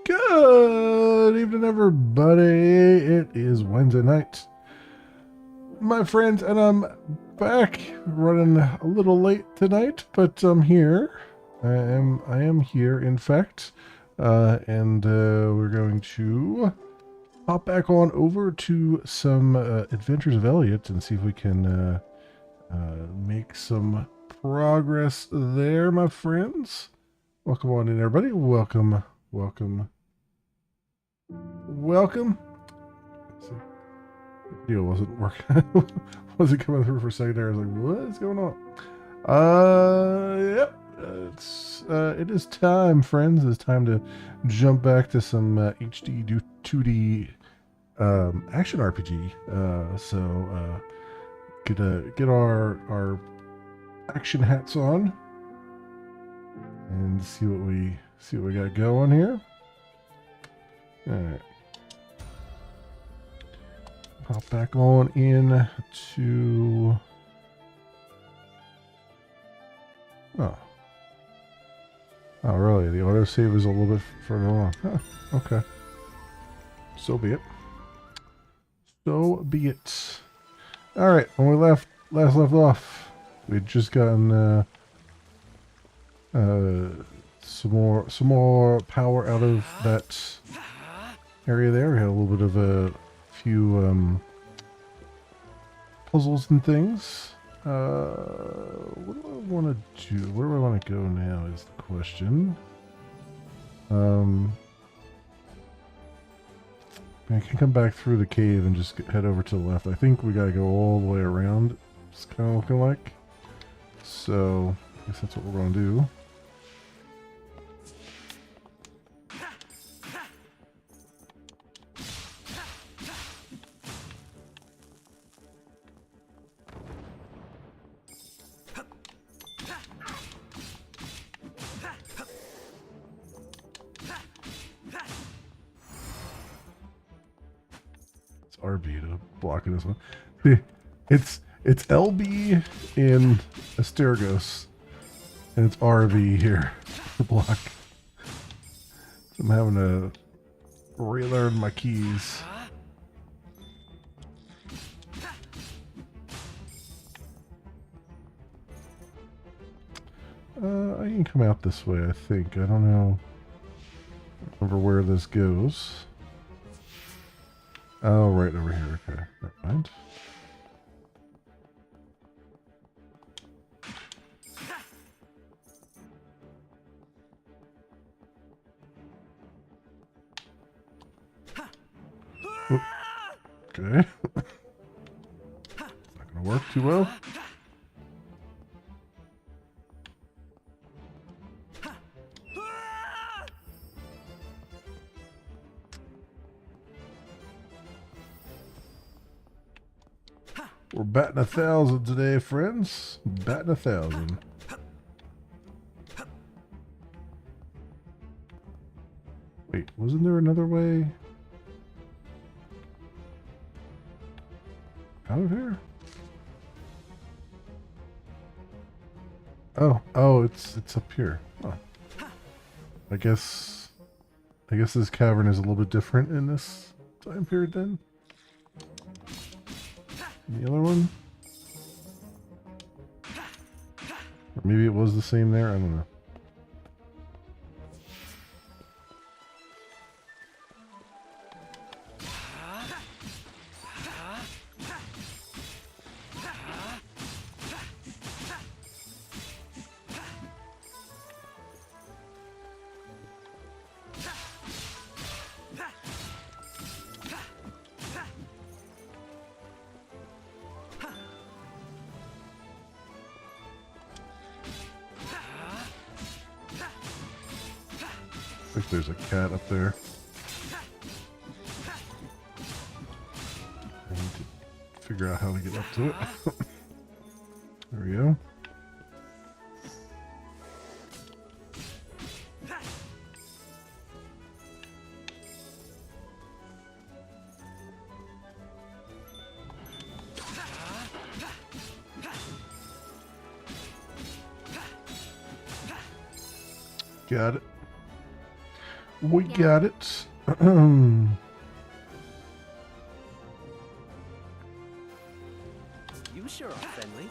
Good evening, everybody. It is Wednesday night, my friends, and I'm back. Running a little late tonight, but I'm here. I am here, in fact, and we're going to hop back on over to some Adventures of Elliot and see if we can make some progress there, my friends. Welcome on in, everybody. Welcome, welcome. Welcome. The video wasn't working. Wasn't coming through for a second there. I was like, what is going on? Yep. It is time, friends. It's time to jump back to some HD 2D action RPG. Get our action hats on and see what we got going here. All right. Hop back on in to... Oh, really? The autosave is a little bit further along. Huh. Okay. So be it. So be it. All right. When we last left off, we'd just gotten some more power out of that area there. We had a little bit of a few puzzles and things. What do I want to do? Where do I want to go now is the question. I can come back through the cave and just head over to the left. I think we got to go all the way around. It's kind of looking like. So, I guess that's what we're going to do. RB to blocking this one. It's LB in Astergos, and it's RB here to block. So I'm having to relearn my keys. I can come out this way, I think. I don't know. Remember where this goes. Oh, right over here. Okay, never mind. Oop. Okay. Not gonna work too well. We're batting 1,000 today, friends. Batting 1,000. Wait, wasn't there another way out of here? Oh, it's up here. Oh. I guess this cavern is a little bit different in this time period then. The other one? Or maybe it was the same there? I don't know. I think there's a cat up there. I need to figure out how to get up to it. There we go. Got it. We got it. You sure are friendly.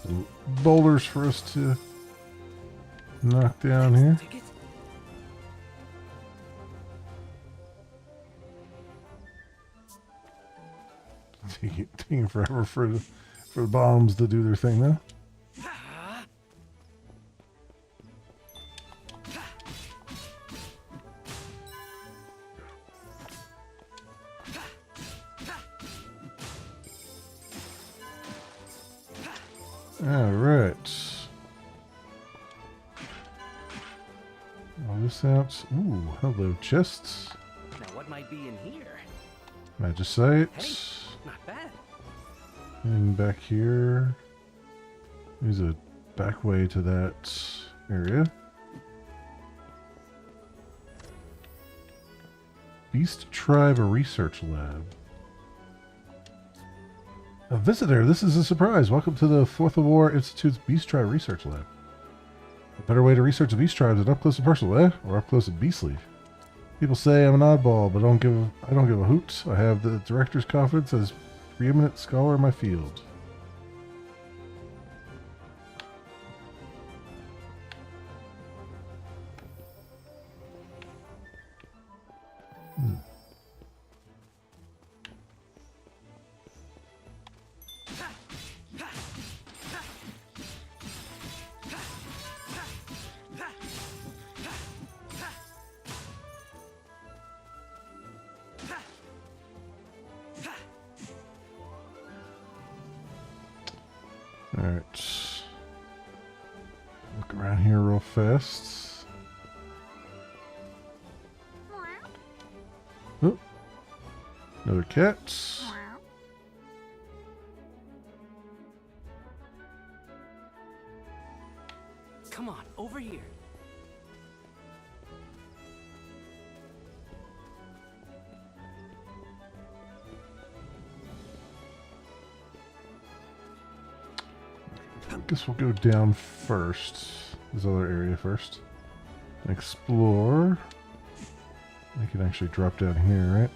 Some boulders for us to knock down here. Taking forever for the bombs to do their thing now. All right. All this out. Ooh, hello, chests. Now what might be in here? Magicite. Hey, not bad. And back here. There's a back way to that area. Beast Tribe Research Lab. A visitor, this is a surprise. Welcome to the 4th of War Institute's Beast Tribe Research Lab. A better way to research the beast tribes than up close and personal, eh? Or up close and beastly. People say I'm an oddball, but I don't give a hoot. I have the director's confidence as preeminent scholar in my field. Alright. Look around here real fast. Oh. Another cat. Come on, over here. I guess we'll go down first. This other area first. Explore. I can actually drop down here, right?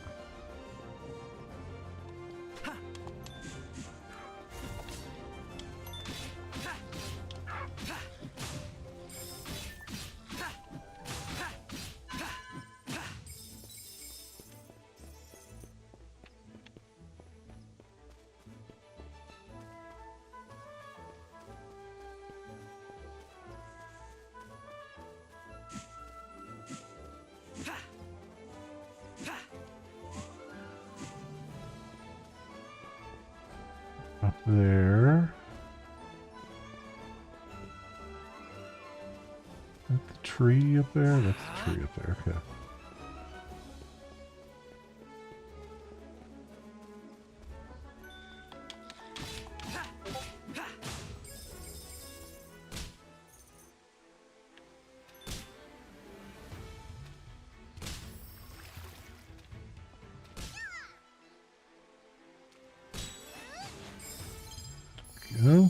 Up there. Is that the tree up there? That's the tree up there, okay. Go.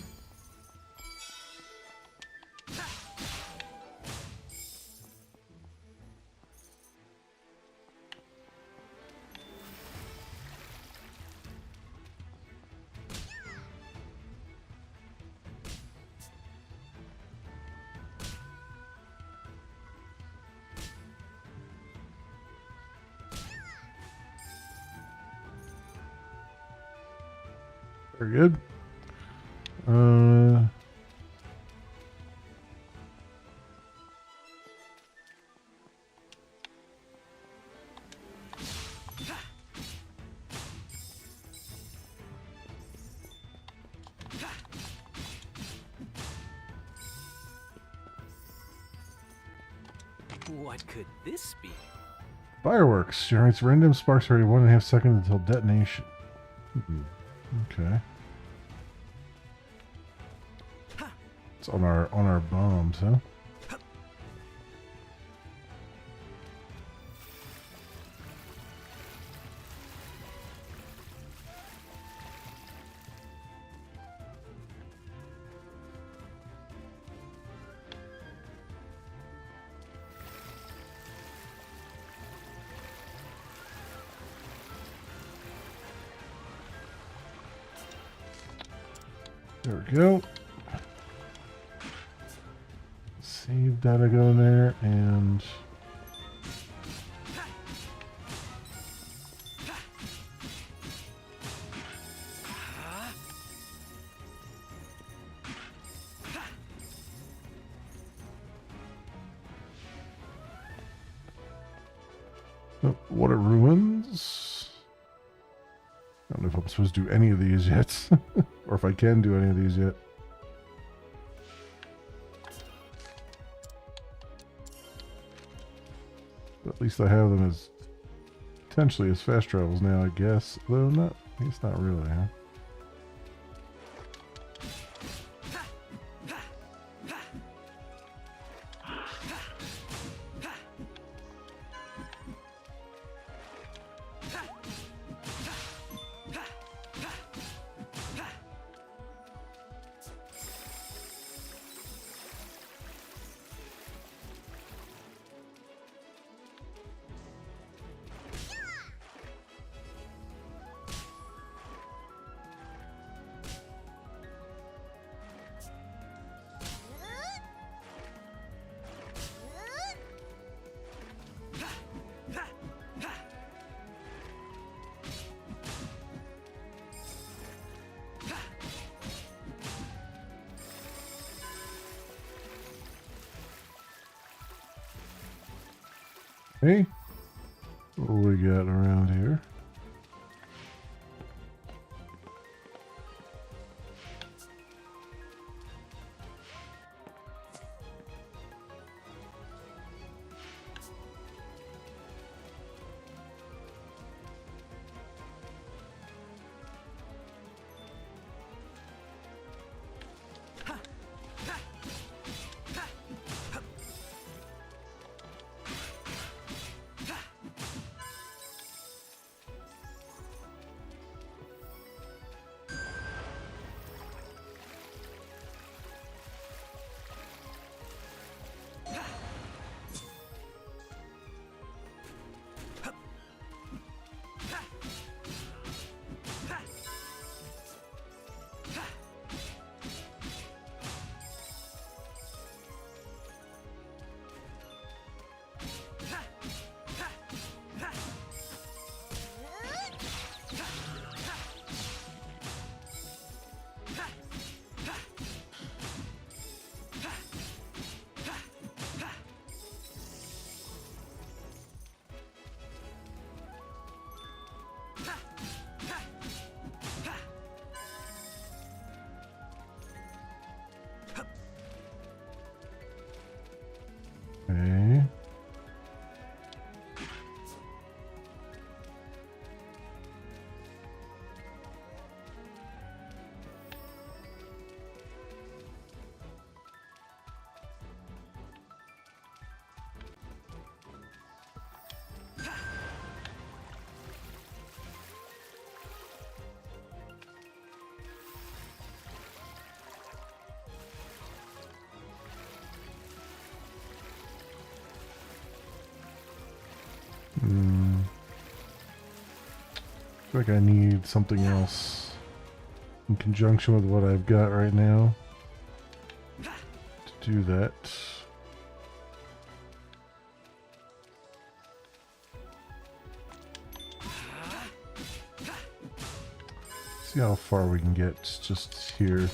Very good. Uh, What could this be? Fireworks generates random sparks every 1.5 seconds until detonation. Okay. It's on our bombs, huh? There we go. Save data go in there and water ruins. I don't know if I'm supposed to do any of these yet, or if I can do any of these yet. But at least I have them as potentially as fast travels now, I guess. Though not, I guess not really, huh? Hey, what do we got around here? Okay. I feel like I need something else in conjunction with what I've got right now to do that. See how far we can get just here.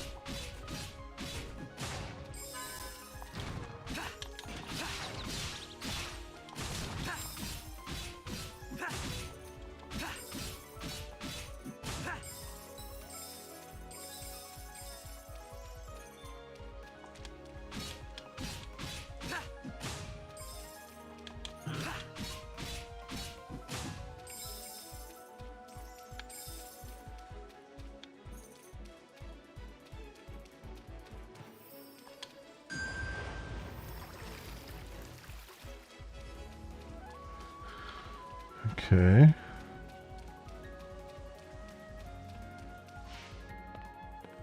Okay.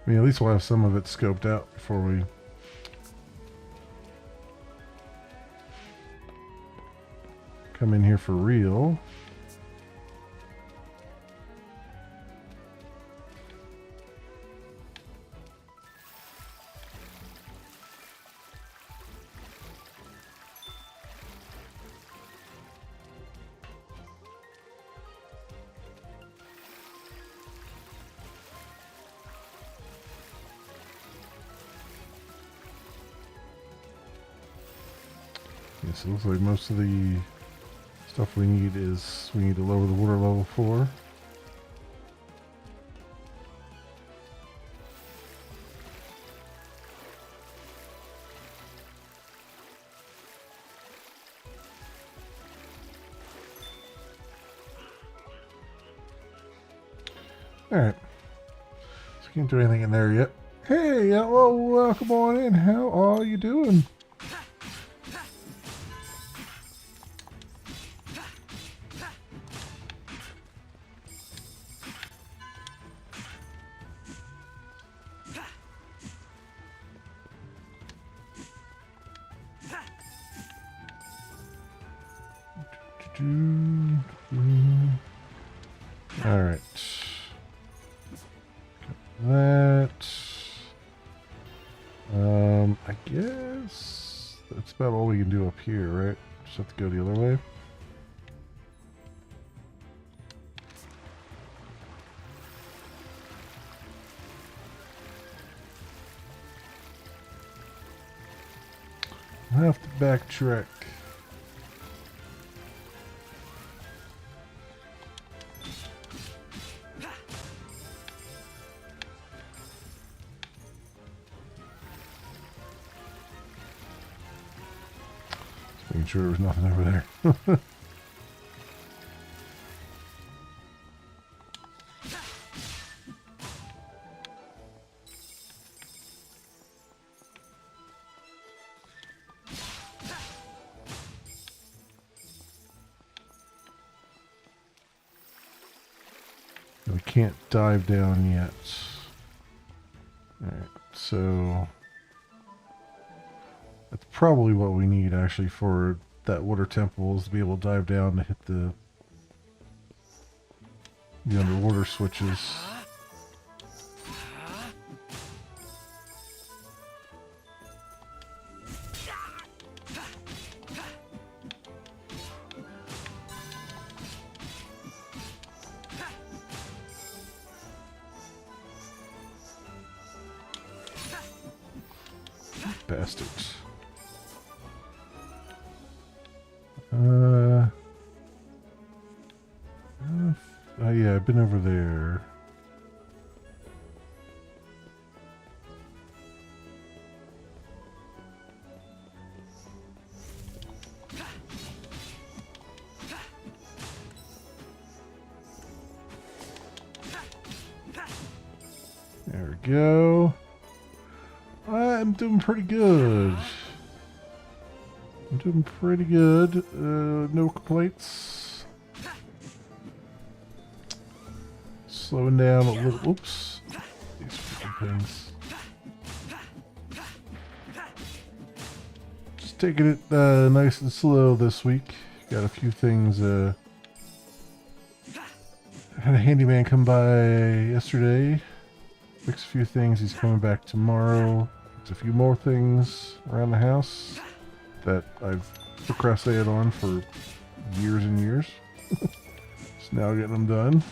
I mean, at least we'll have some of it scoped out before we come in here for real. Yes, it looks like most of the stuff we need is we need to lower the water level 4. Alright. So can't do anything in there yet. Hey, well, welcome on in. How are you doing? Alright. That. I guess that's about all we can do up here, right? Just have to go the other way. I have to backtrack. Making sure there was nothing over there. We can't dive down yet. Alright, so that's probably what we need actually for that water temple, is to be able to dive down to hit the underwater switches. Bastards. Yeah, I've been over there. There we go. I'm doing pretty good. I'm doing pretty good. No complaints. Slowing down a little. Oops. These freaking things. Just taking it nice and slow this week. Got a few things. Had a handyman come by yesterday. Fix a few things. He's coming back tomorrow. Fix a few more things around the house that I've procrastinated on for years and years. Just now getting them done.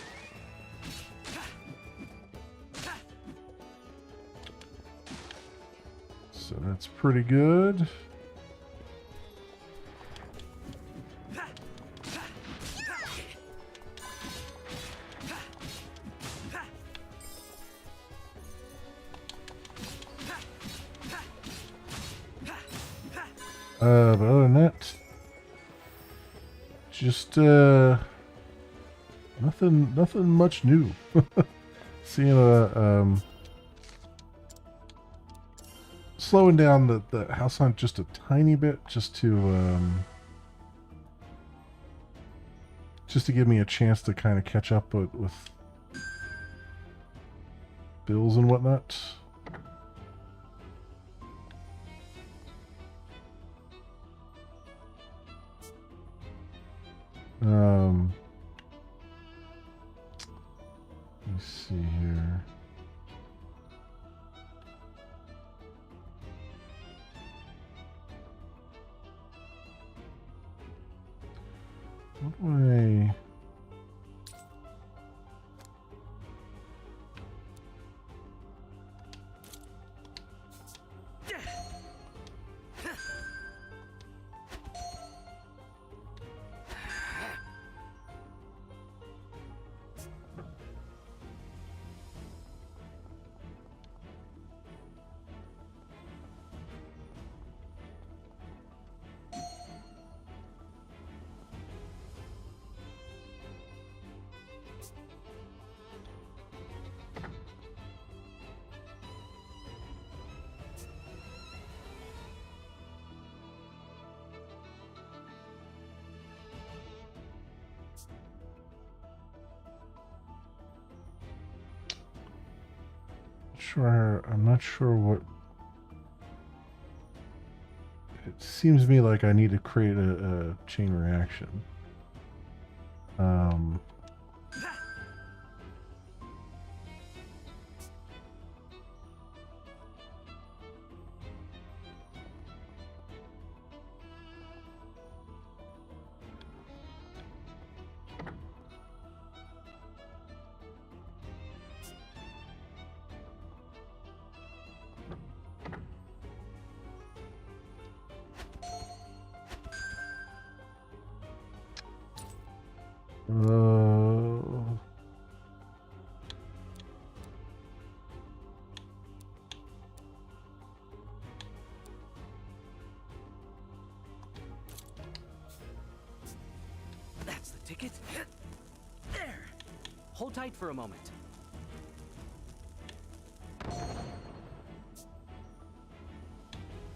So that's pretty good. But other than that, just nothing much new. Seeing slowing down the house hunt just a tiny bit, just to give me a chance to kind of catch up with bills and whatnot. Let me see here. What do I... I'm not sure what... It seems to me like I need to create a chain reaction. That's the ticket. There. Hold tight for a moment.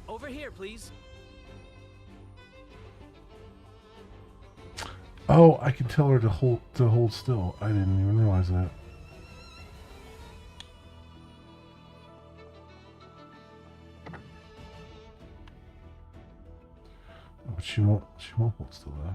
Over here, please. Oh, I can tell her to hold still. I didn't even realize that. Oh, but she won't hold still though.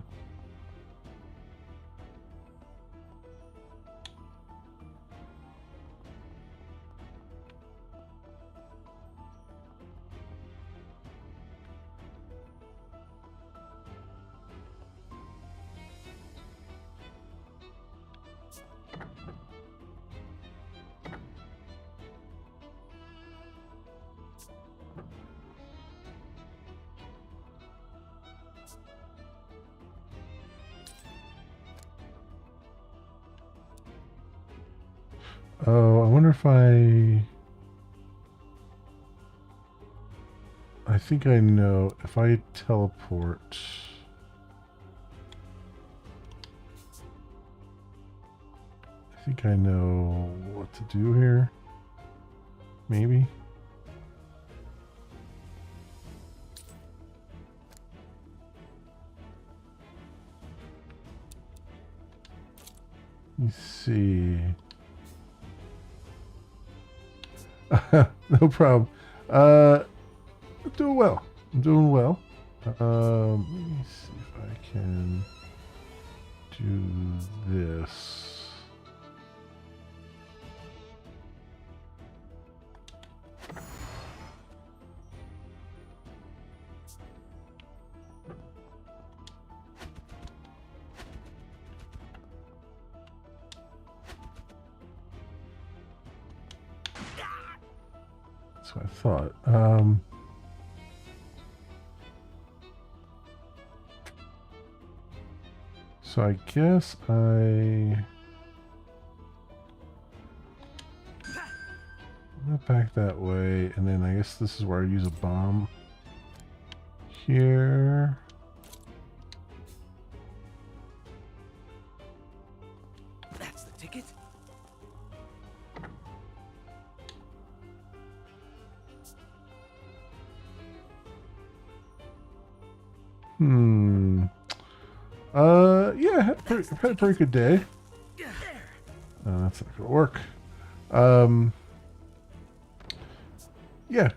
Oh, I wonder if I think I know. If I teleport... I think I know what to do here. Maybe. Let's see. No problem. I'm doing well. I'm doing well. Let me see if I can do this. That's what I thought. So I guess I... I'm gonna back that way, and then I guess this is where I use a bomb. Here. That's the ticket. Yeah, had a pretty good day. There. That's not gonna work. Yeah,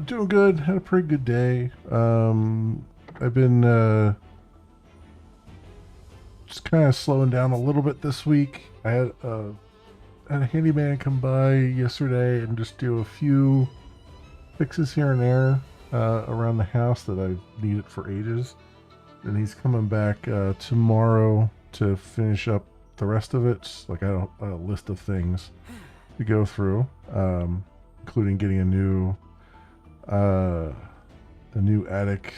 doing good. Had a pretty good day. I've been just kind of slowing down a little bit this week. I had a handyman come by yesterday and just do a few fixes here and there around the house that I've needed for ages. And he's coming back tomorrow to finish up the rest of it. Like I have a list of things to go through, including getting a new attic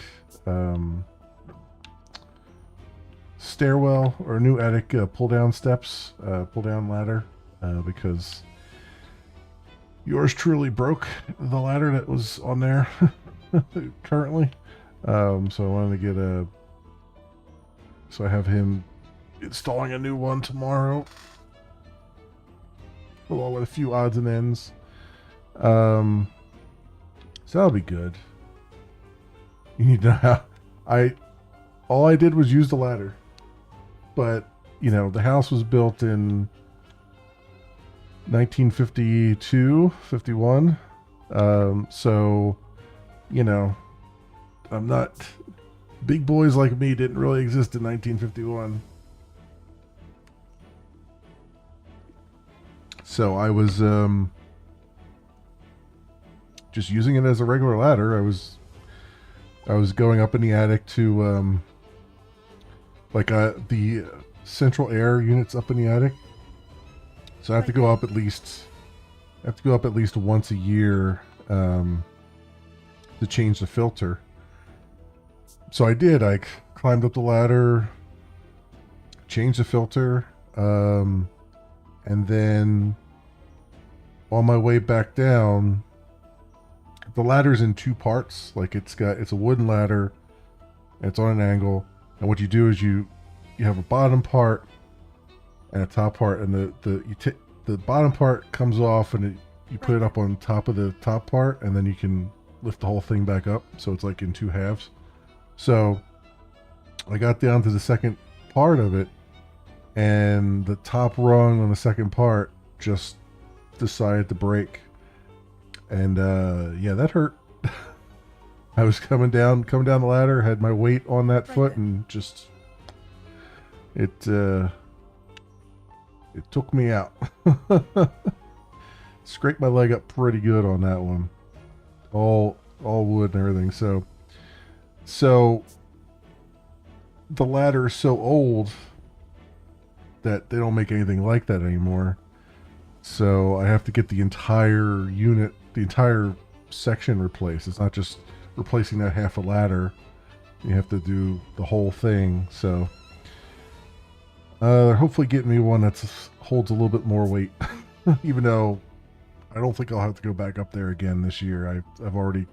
stairwell, or a new attic pull down steps, pull down ladder, because yours truly broke the ladder that was on there currently. So I wanted to get so I have him installing a new one tomorrow, along with a few odds and ends. So that'll be good. You need to know how all I did was use the ladder. But, you know, the house was built in 1952, 51. So, you know, I'm not... Big boys like me didn't really exist in 1951. So I was just using it as a regular ladder. I was going up in the attic to the central air units up in the attic. So I have to go up at least once a year to change the filter. So I did. I climbed up the ladder, changed the filter, and then on my way back down, the ladder's in two parts. Like it's a wooden ladder, and it's on an angle. And what you do is you have a bottom part and a top part, and the bottom part comes off, and you put it up on top of the top part, and then you can lift the whole thing back up. So it's like in two halves. So I got down to the second part of it, and the top rung on the second part just decided to break. And yeah, that hurt. I was coming down the ladder, had my weight on that foot, and just it took me out. Scraped my leg up pretty good on that one. All wood and everything. So the ladder is so old that they don't make anything like that anymore. So I have to get the entire unit, the entire section replaced. It's not just replacing that half a ladder. You have to do the whole thing. So they're hopefully getting me one that holds a little bit more weight. Even though I don't think I'll have to go back up there again this year. I've already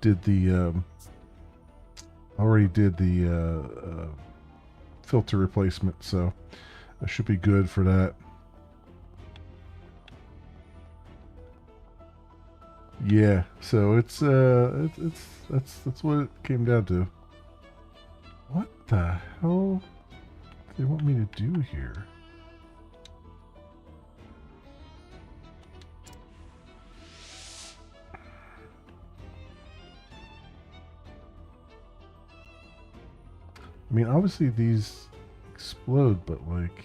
did the filter replacement, so I should be good for that. Yeah, so it's that's what it came down to. What the hell do they want me to do here? I mean, obviously these explode, but like...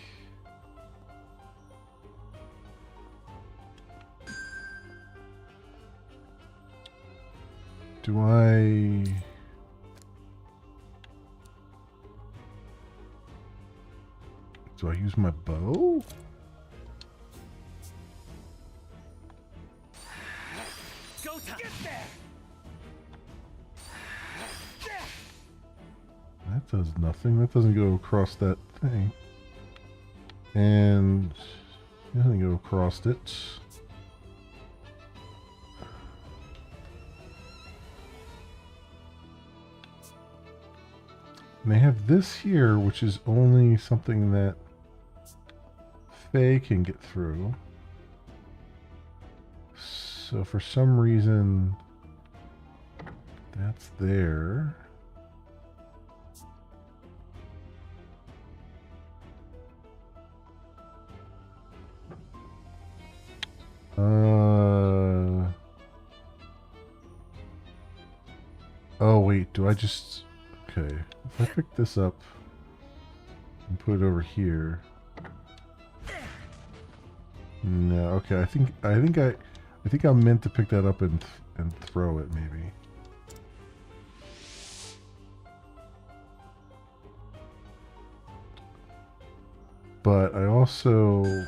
Do I use my bow? Go time. Get there. That does nothing. That doesn't go across that thing. And it doesn't go across it. And they have this here, which is only something that Faye can get through. So for some reason, that's there. Oh wait, do I just... Okay, if I pick this up and put it over here... No, okay, I think I'm meant to pick that up and throw it, maybe. But I also...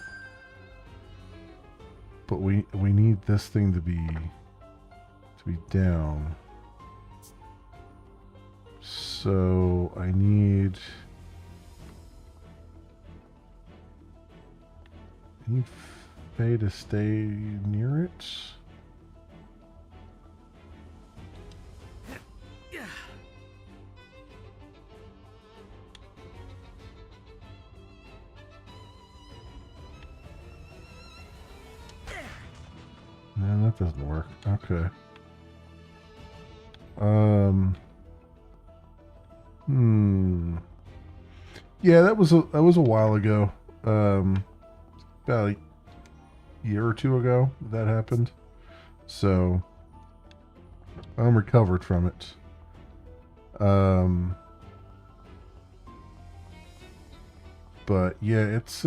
But we need this thing to be down. So I need Faye to stay near it. No, that doesn't work. Okay. Yeah, that was a while ago. About a year or two ago that happened. So I'm recovered from it. But yeah, it's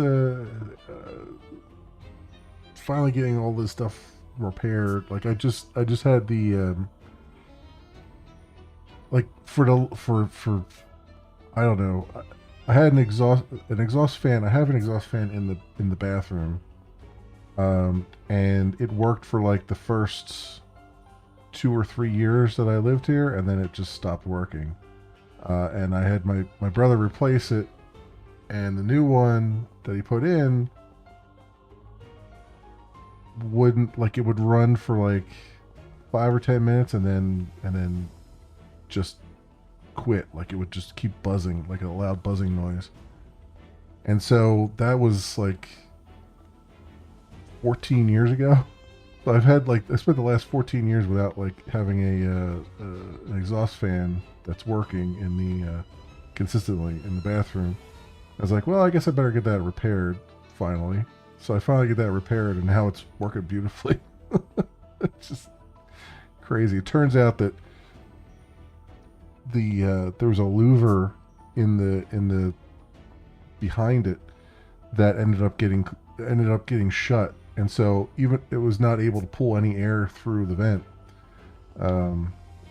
finally getting all this stuff repaired. Like I just had the like for I don't know. I had an exhaust fan. I have an exhaust fan in the bathroom. And it worked for like the first 2 or 3 years that I lived here, and then it just stopped working. And I had my brother replace it, and the new one that he put in wouldn't, like, it would run for like 5 or 10 minutes and then just quit. Like it would just keep buzzing, like a loud buzzing noise. And so that was like 14 years ago. So I spent the last 14 years without like having an exhaust fan that's working in the consistently in the bathroom. I was like, well, I guess I better get that repaired finally. So I finally get that repaired, and now it's working beautifully. It's just crazy. It turns out that there was a louver in the behind it that ended up getting shut, and so even it was not able to pull any air through the vent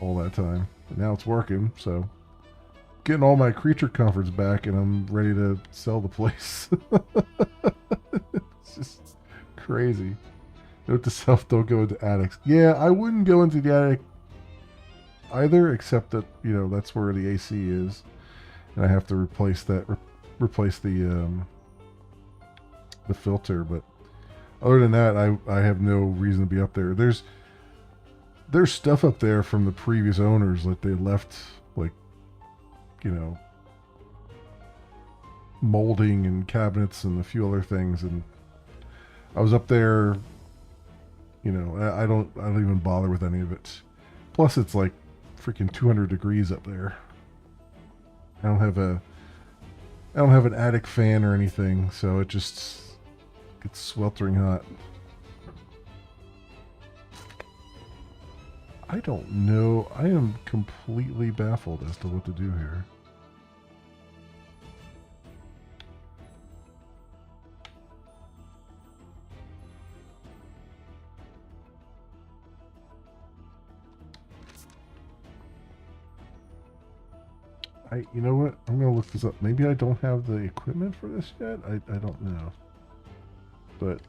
all that time. And now it's working, so getting all my creature comforts back, and I'm ready to sell the place. It's just crazy. Note to self: don't go into attics. Yeah, I wouldn't go into the attic either, except that, you know, that's where the AC is, and I have to replace the filter. But other than that, I have no reason to be up there. There's stuff up there from the previous owners that they left, like, you know, molding and cabinets and a few other things, and I was up there, you know, I don't even bother with any of it. Plus it's like freaking 200 degrees up there. I don't have an attic fan or anything, so it just gets sweltering hot. I don't know. I am completely baffled as to what to do here. You know what? I'm gonna look this up. Maybe I don't have the equipment for this yet. I don't know. But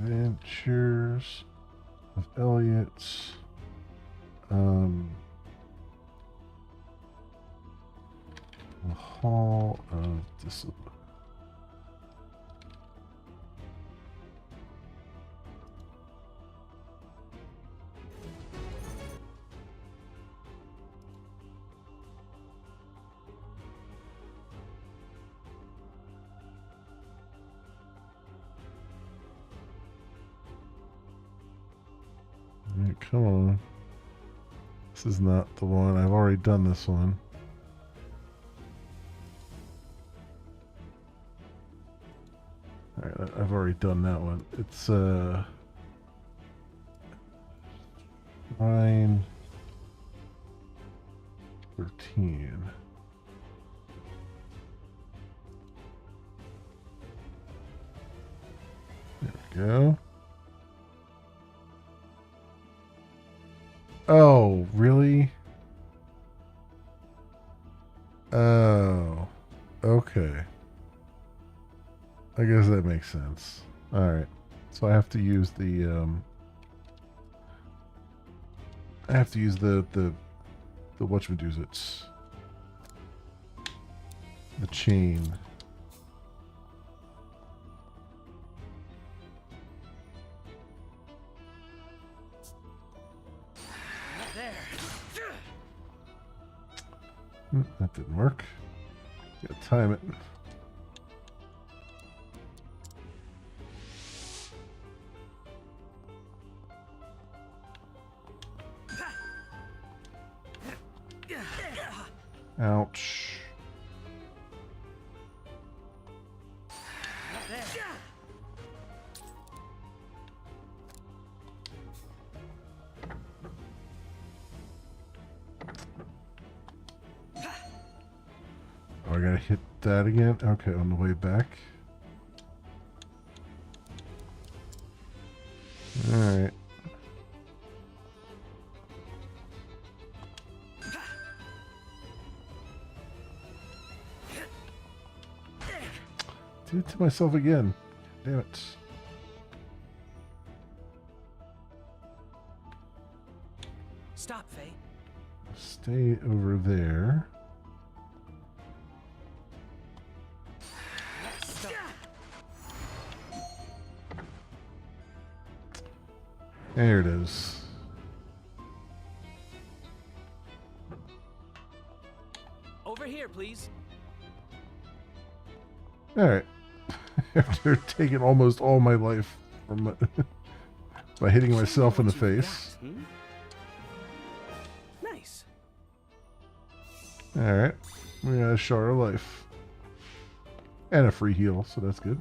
Adventures of Elliot. The Hall of Discipline. Alright, come on. This is not the one. I've already done this one. Alright, I've already done that one. It's 9, 13. There we go. Oh, really? Oh, okay. I guess that makes sense. Alright. So I have to use the whatchamajoots. The chain. That didn't work. Gotta time it. Ouch. Oh, I gotta hit that again? Okay, on the way back. Alright. Did it to myself again. Damn it. Stop, Faye. Stay over there. Stop. There it is. Over here, please. Alright. After taking almost all my life from my by hitting myself in the face. Nice. Alright. We got a shard of life. And a free heal, so that's good.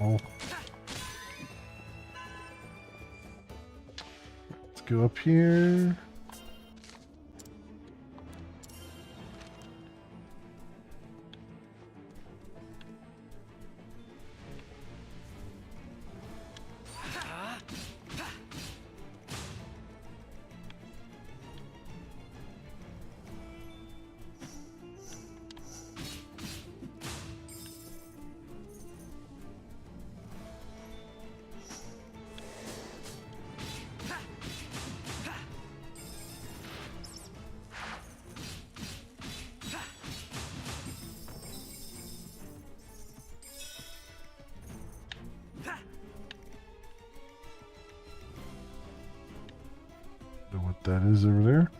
Oh. Let's go up here. Know what that is over there.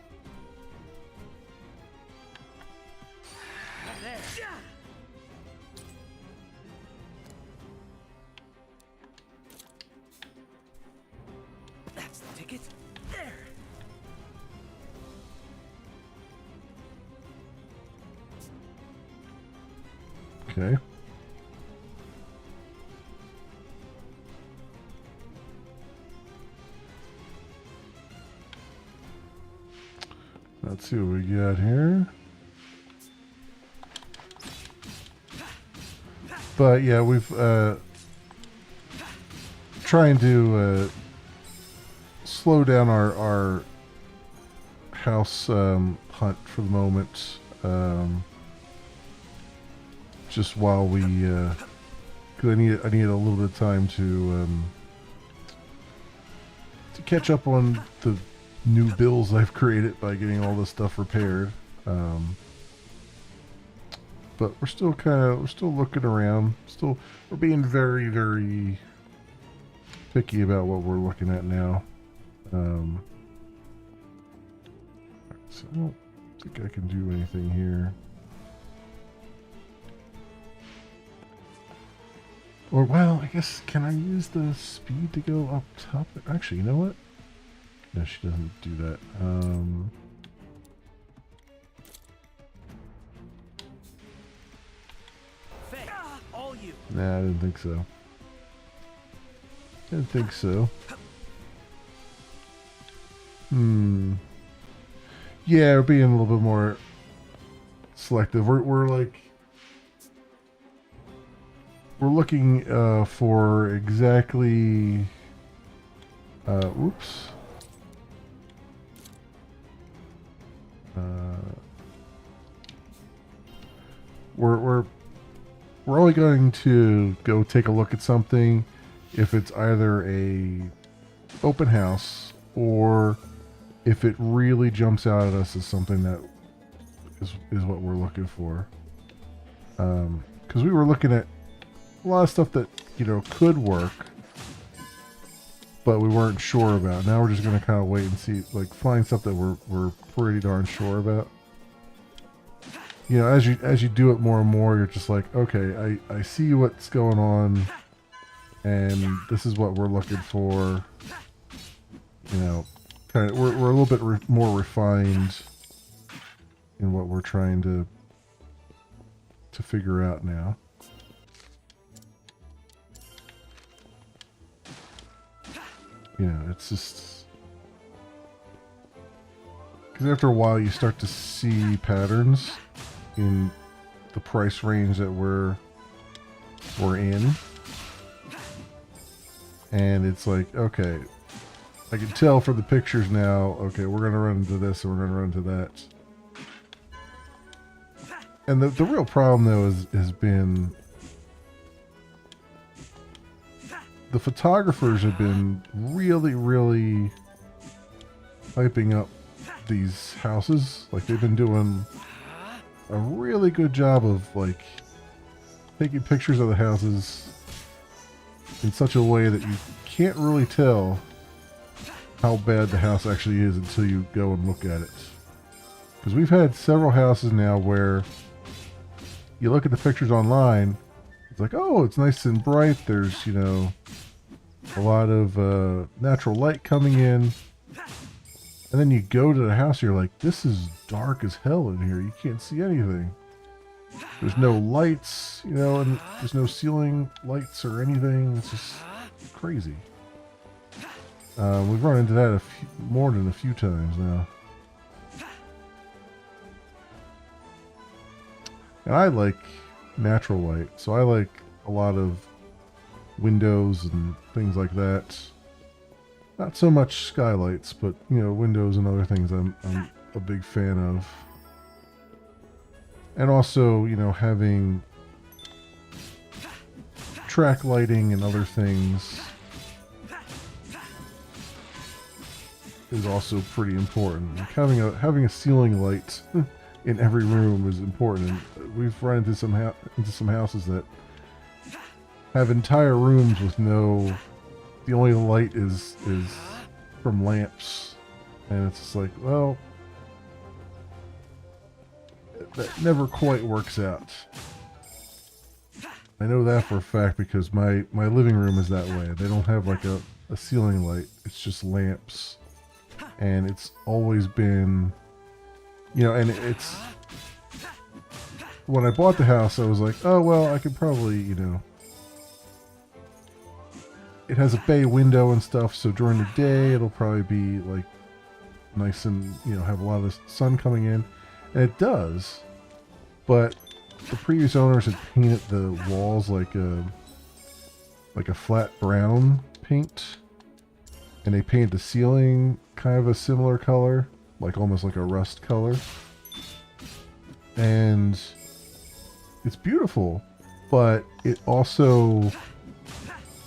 That's the ticket. There. Okay. Let's see what we got here. But yeah, we've trying to slow down our house hunt for the moment. Just while we, cause I need a little bit of time to catch up on the new bills I've created by getting all this stuff repaired. But we're still looking around. We're being very, very picky about what we're looking at now. So I don't think I can do anything here. Or, well, I guess, can I use the speed to go up top? Actually, you know what? No, she doesn't do that. Faye, all you. Nah, I didn't think so. Didn't think so. Yeah, we're being a little bit more selective. We're looking for exactly. Oops. We're only going to go take a look at something if it's either a open house or if it really jumps out at us as something that is what we're looking for. Because we were looking at a lot of stuff that, you know, could work, but we weren't sure about. Now we're just going to kind of wait and see, like, find stuff that we're pretty darn sure about. You know, as you do it more and more, you're just like, okay, I see what's going on, and this is what we're looking for. You know, kind of, we're a little bit more refined in what we're trying to figure out now. You know, it's just because after a while you start to see patterns in the price range that we're in, and it's like, okay, I can tell from the pictures now, okay, we're gonna run into this and we're gonna run into that. And the real problem though has been the photographers have been really, really hyping up these houses. Like, they've been doing a really good job of, like, taking pictures of the houses in such a way that you can't really tell how bad the house actually is until you go and look at it. Because we've had several houses now where you look at the pictures online, it's like, oh, it's nice and bright, there's, you know, a lot of natural light coming in, and then you go to the house, you're like, this is dark as hell in here, you can't see anything. There's no lights, you know, and there's no ceiling lights or anything. It's just crazy. We've run into that more than a few times now. And I like natural light, so I like a lot of windows and things like that. Not so much skylights, but, you know, windows and other things I'm a big fan of. And also, you know, having track lighting and other things is also pretty important. Like having a ceiling light in every room is important. And we've run into some houses that have entire rooms with the only light is from lamps, and it's just like, well, that never quite works out. I know that for a fact because my living room is that way. They don't have like a ceiling light. It's just lamps. And it's always been, you know, and it's, when I bought the house, I was like, oh, well, I could probably, you know, it has a bay window and stuff, so during the day it'll probably be like nice and, you know, have a lot of the sun coming in. And it does, but the previous owners had painted the walls like a flat brown paint, and they painted the ceiling kind of a similar color, like almost like a rust color. And it's beautiful, but it also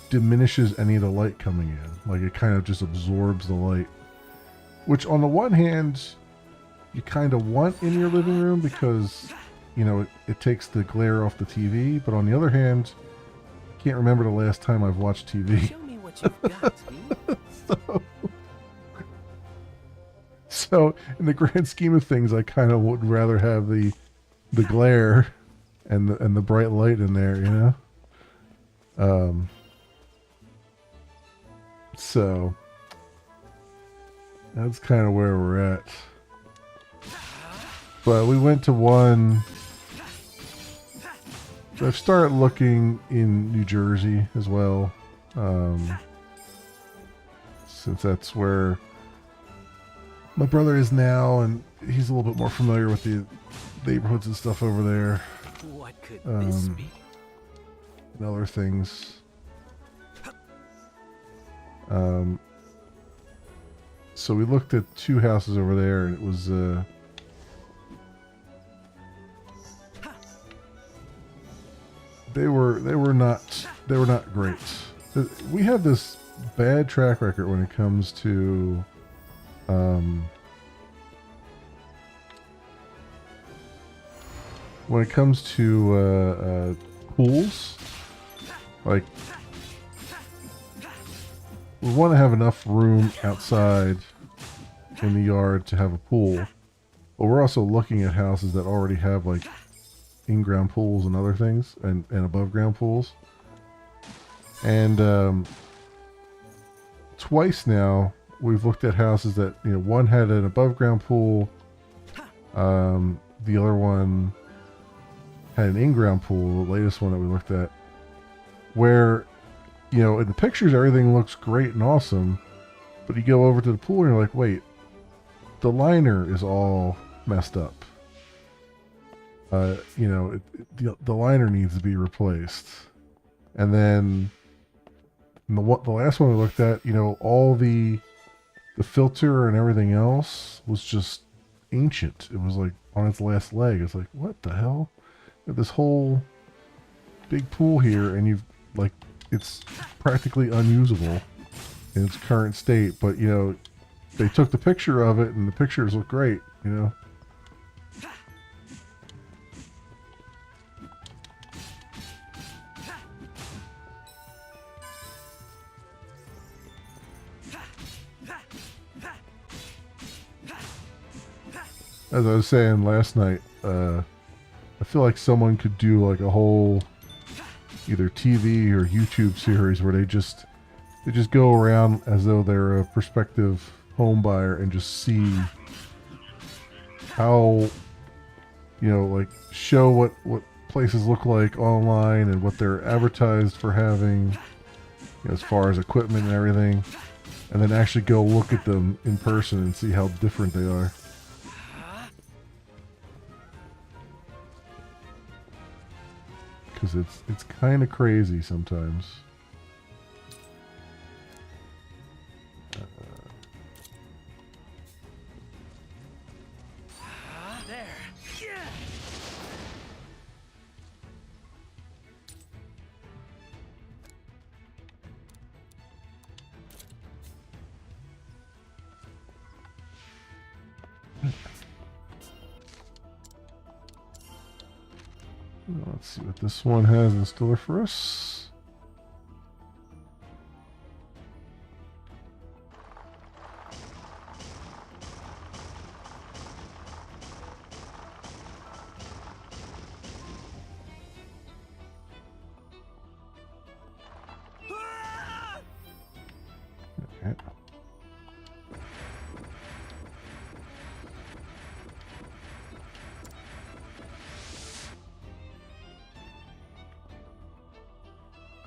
diminishes any of the light coming in. Like, it kind of just absorbs the light, which on the one hand you kind of want in your living room because, you know, it takes the glare off the TV, but on the other hand, I can't remember the last time I've watched TV. Show me what you've got, me. So in the grand scheme of things, I kind of would rather have the glare and the bright light in there, you know. So that's kind of where we're at. But we went to one. I've started looking in New Jersey as well, since that's where my brother is now, and he's a little bit more familiar with the neighborhoods and stuff over there. What could this be? And other things. So we looked at 2 houses over there, and it was they were not great. We have this bad track record when it comes to pools. Like, we want to have enough room outside in the yard to have a pool, but we're also looking at houses that already have like in-ground pools and other things, and above-ground pools. And twice now we've looked at houses that, you know, one had an above-ground pool, the other one had an in-ground pool, the latest one that we looked at, where, you know, in the pictures everything looks great and awesome, but you go over to the pool and you're like, wait, the liner is all messed up. You know, the liner needs to be replaced. And then the last one we looked at, you know, all the filter and everything else was just ancient. It was like on its last leg. It's like, what the hell? You have this whole big pool here, and you've, like, it's practically unusable in its current state. But, you know, they took the picture of it, and the pictures look great, you know. As I was saying last night, I feel like someone could do like a whole either TV or YouTube series where they just go around as though they're a prospective home buyer and just see how, you know, like show what places look like online and what they're advertised for having, you know, as far as equipment and everything, and then actually go look at them in person and see how different they are. Because it's kind of crazy sometimes. There. Yeah. Let's see what this one has in store for us. Okay.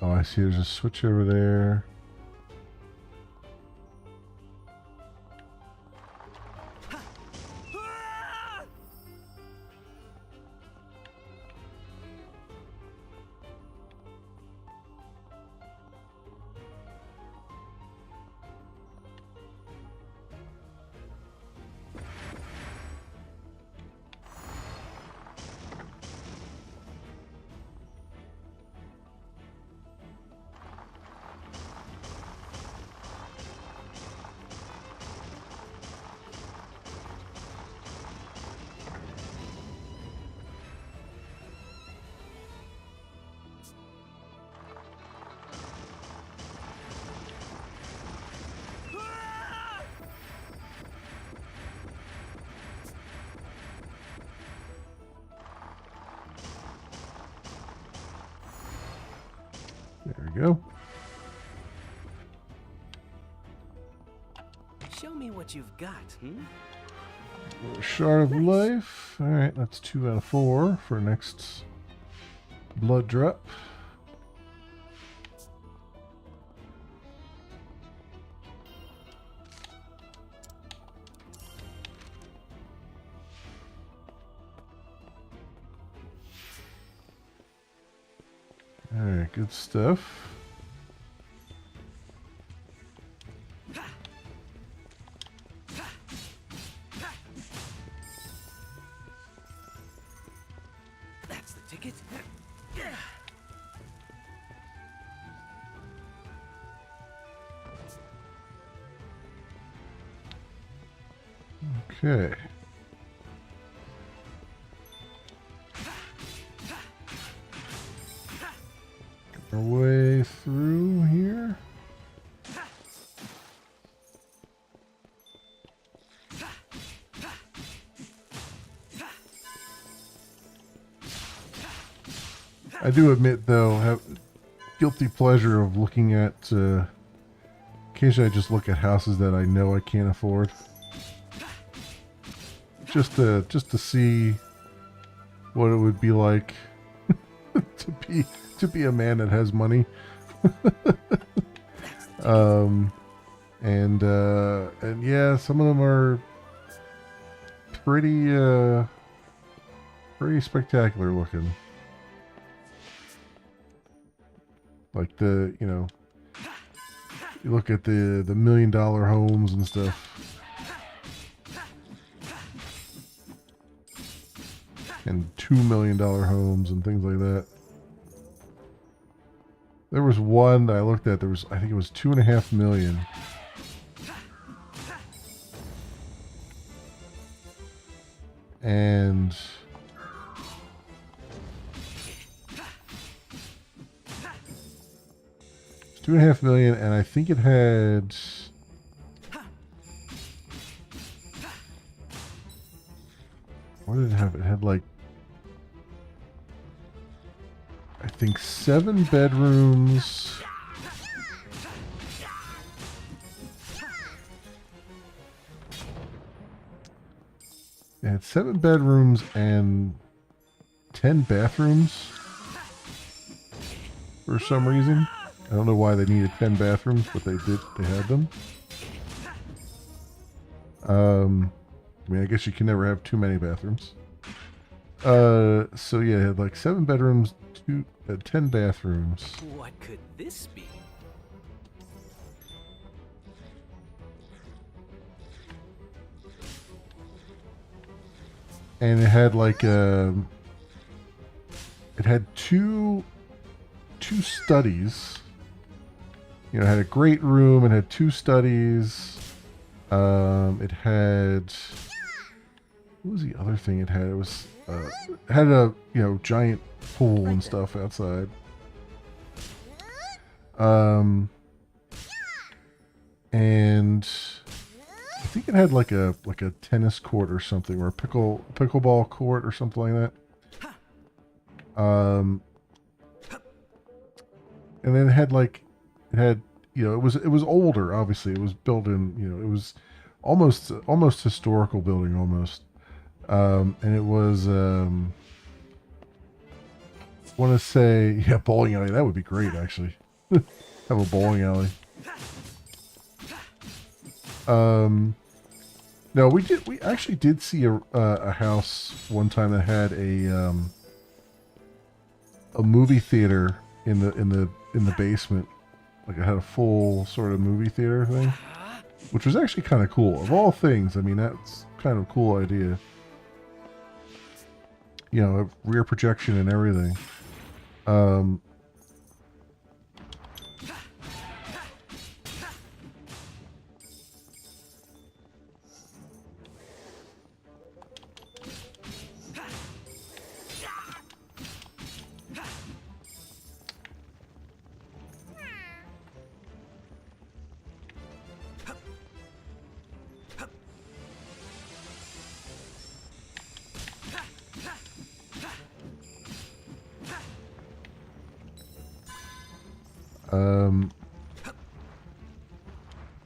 Oh, I see there's a switch over there. we go. Show me what you've got, Shard of Nice. life. Alright, that's 2 out of 4 for next blood drop. Alright, good stuff. That's the ticket. Okay. Our way through here. I do admit, though, have guilty pleasure of looking at. Occasionally, I just look at houses that I know I can't afford, just to see what it would be like to be a man that has money. And yeah, some of them are pretty spectacular looking. Like you look at the $1 million homes and stuff, and $2 million homes and things like that. There was one that I looked at. I think it was $2.5 million. And it's $2.5 million, and I think it had. What did it have? It had like, I think 7 bedrooms. It had 7 bedrooms and 10 bathrooms for some reason. I don't know why they needed 10 bathrooms, but they did. They had them. I mean, I guess you can never have too many bathrooms. So yeah, it had like 7 bedrooms, 10 bathrooms. What could this be? And it had like it had two studies. You know, it had a great room. It had 2 studies. It had, what was the other thing it had? It was it had a giant pool and stuff outside. And I think it had like a tennis court or something, or a pickleball court or something like that. And then it had it was older. Obviously, it was built in. It was almost historical building almost. And it was want to say bowling alley. That would be great actually. Have a bowling alley. No, we actually did see a house one time that had a movie theater in the basement. Like it had a full sort of movie theater thing, which was actually kind of cool. Of all things, I mean, that's kind of a cool idea. A rear projection and everything. Um,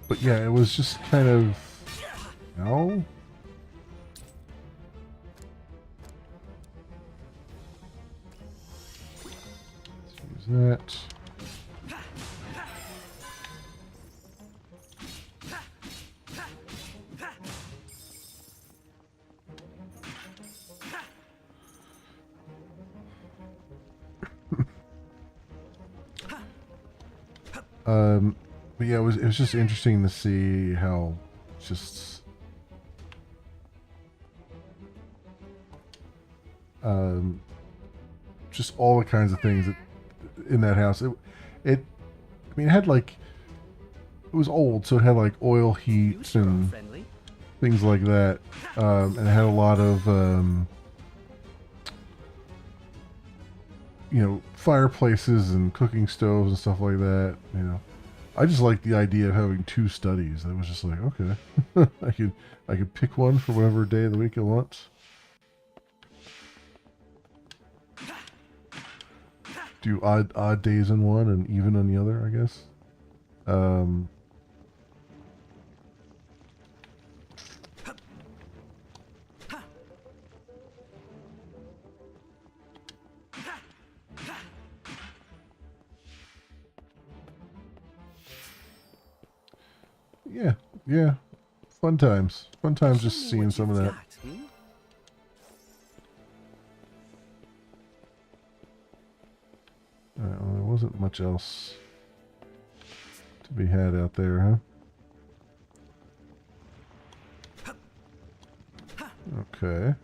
but yeah, it was just kind of... Ow? Let's use that. But yeah, it was just interesting to see how just just all the kinds of things that in that house. I mean, it had like, it was old, so it had like oil heat and things like that, and it had a lot of you know, fireplaces and cooking stoves and stuff like that. You know, I just like the idea of having two studies. That was just like, okay, I could pick one for whatever day of the week I want. Do odd days in one and even on the other, I guess. Yeah. Fun times. Fun times just seeing some of that. Alright, well, there wasn't much else to be had out there, huh? Okay.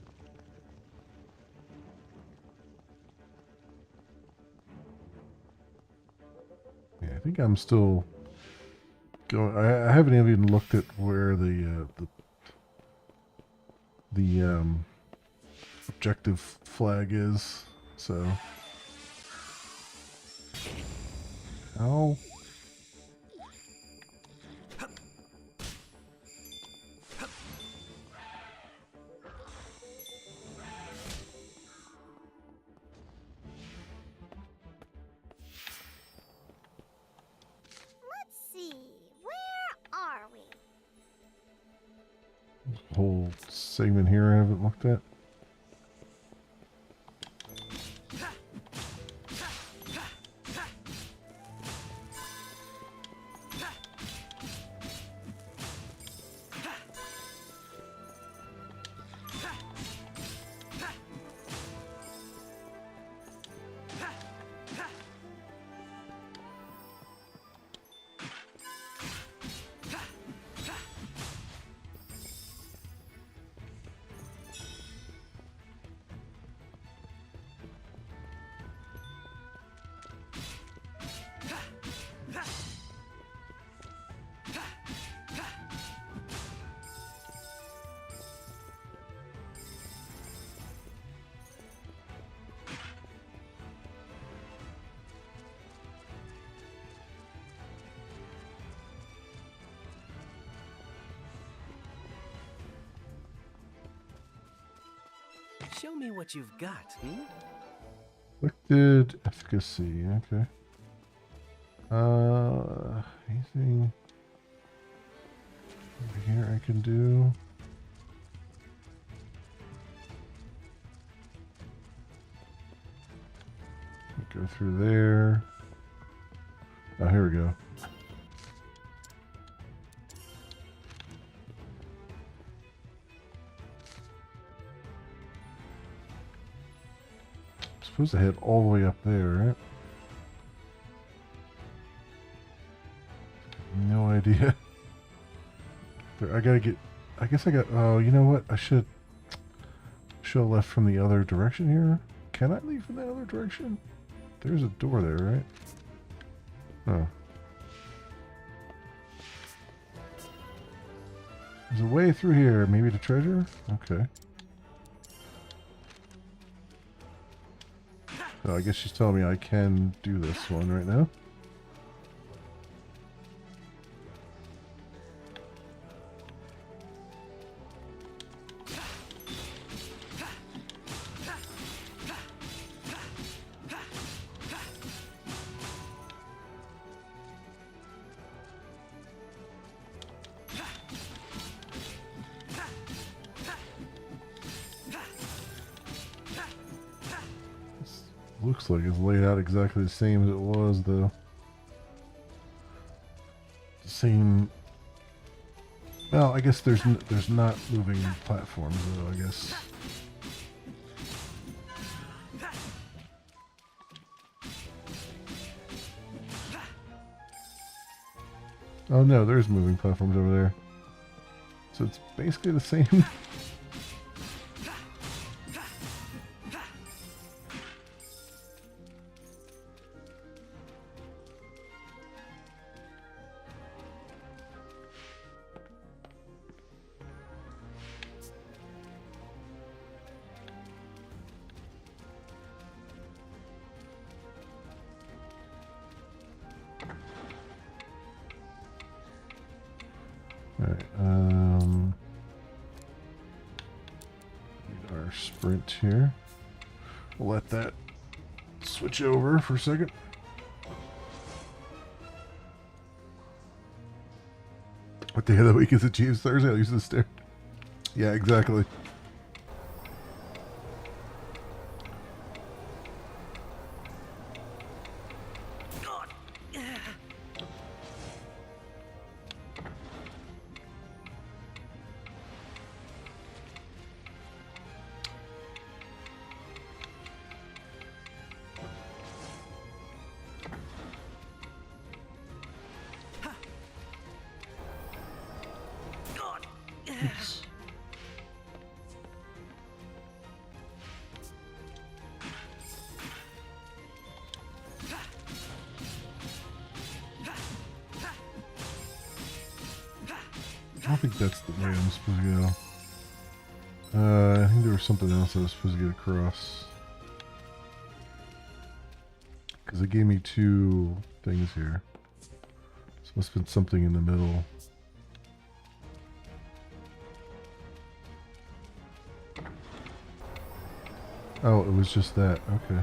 Yeah, I think I'm still going. I haven't even looked at where the objective flag is, so. Ow. Let's see, where are we? Whole segment here I haven't looked at. Show me what you've got, Selected efficacy, okay. Anything over here I can do? Go through there. Oh, here we go. Supposed to head all the way up there, right? No idea. I gotta get. I guess I got. Oh, you know what? I should have left from the other direction here. Can I leave from that other direction? There's a door there, right? Oh. There's a way through here. Maybe the treasure? Okay. So I guess she's telling me I can do this one right now. Looks like it's laid out exactly the same as it was, though. The same. Well, I guess there's not moving platforms, though. I guess. Oh no, there's moving platforms over there. So it's basically the same. Alright, need our sprint here. We'll let that switch over for a second. What day of the week is it, Jeeves? Thursday? I'll use the stair. Yeah, exactly. Oops. I don't think that's the way I'm supposed to go. I think there was something else I was supposed to get across. Because it gave me two things here. So must have been something in the middle. Oh, it was just that. Okay.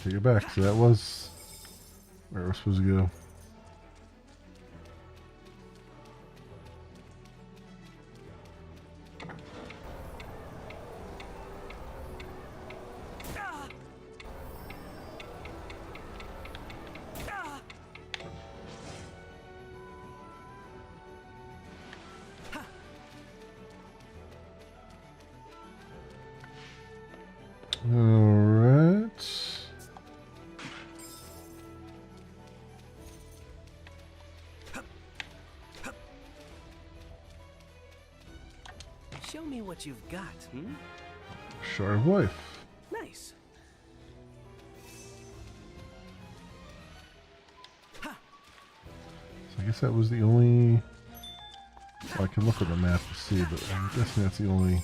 Take it back. So that was where I was supposed to go. Alright. Show me what you've got, hmm? Shard of Life. Nice. So I guess that was the only... Well, I can look at the map to see, but I'm guessing that's the only...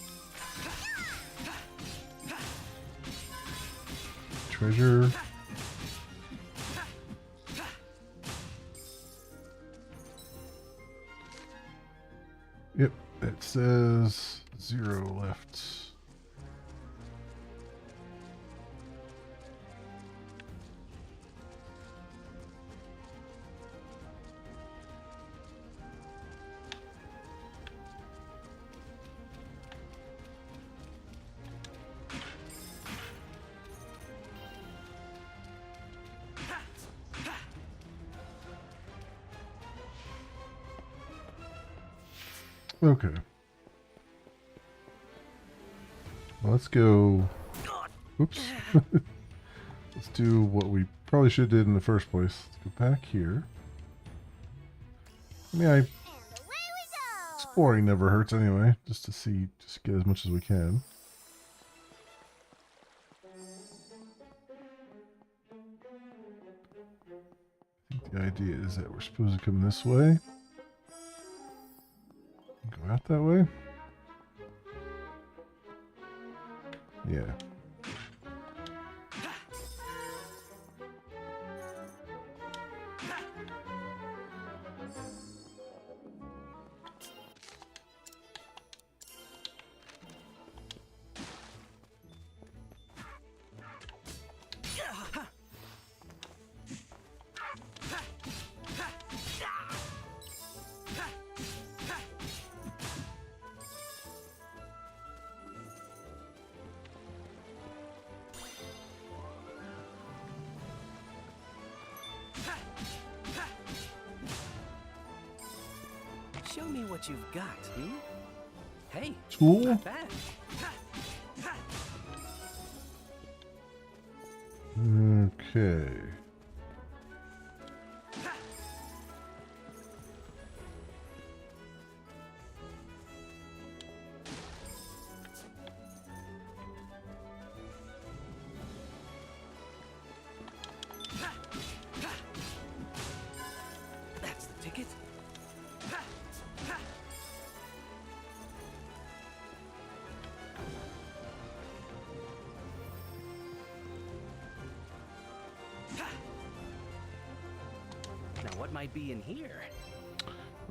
treasure. Yep, it says 0 left. Okay. Well, let's go. Oops. Let's do what we probably should have did in the first place. Let's go back here. I mean, And away we go! exploring never hurts anyway, just to see, just get as much as we can. I think the idea is that we're supposed to come this way. Go out that way? Yeah. Show me what you've got, hmm? Hey, Tool? not bad. Okay. That's the ticket. Now what might be in here?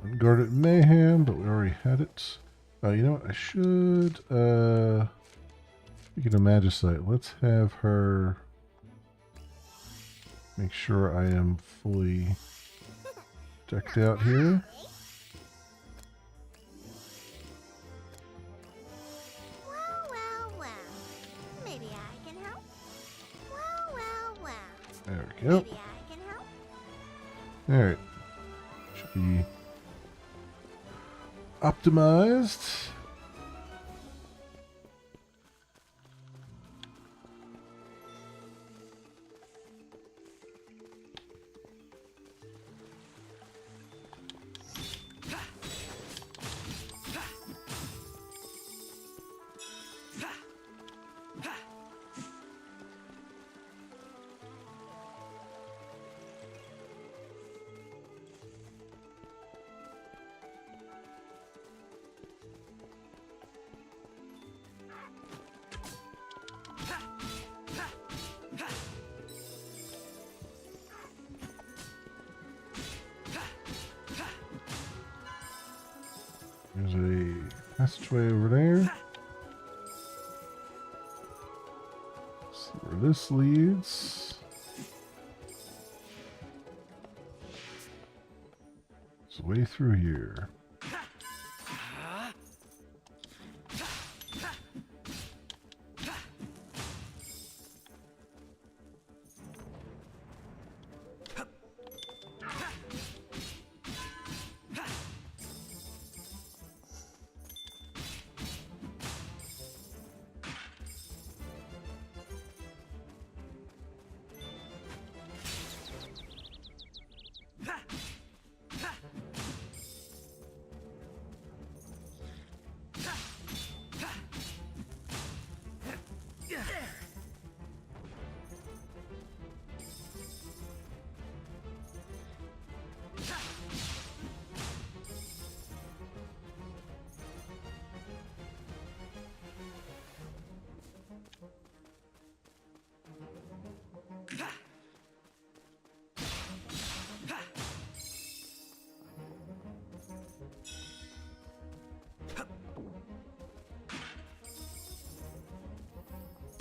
Unguarded Mayhem, but we already had it. You know what? I should, speaking of Magicite, let's have her make sure I am fully decked out here. Well, well, well. Maybe I can help. Well, well, well. There we go. Maybe I can help. Alright. Should be optimized. There's a passageway over there. See where this leads. It's a way through here.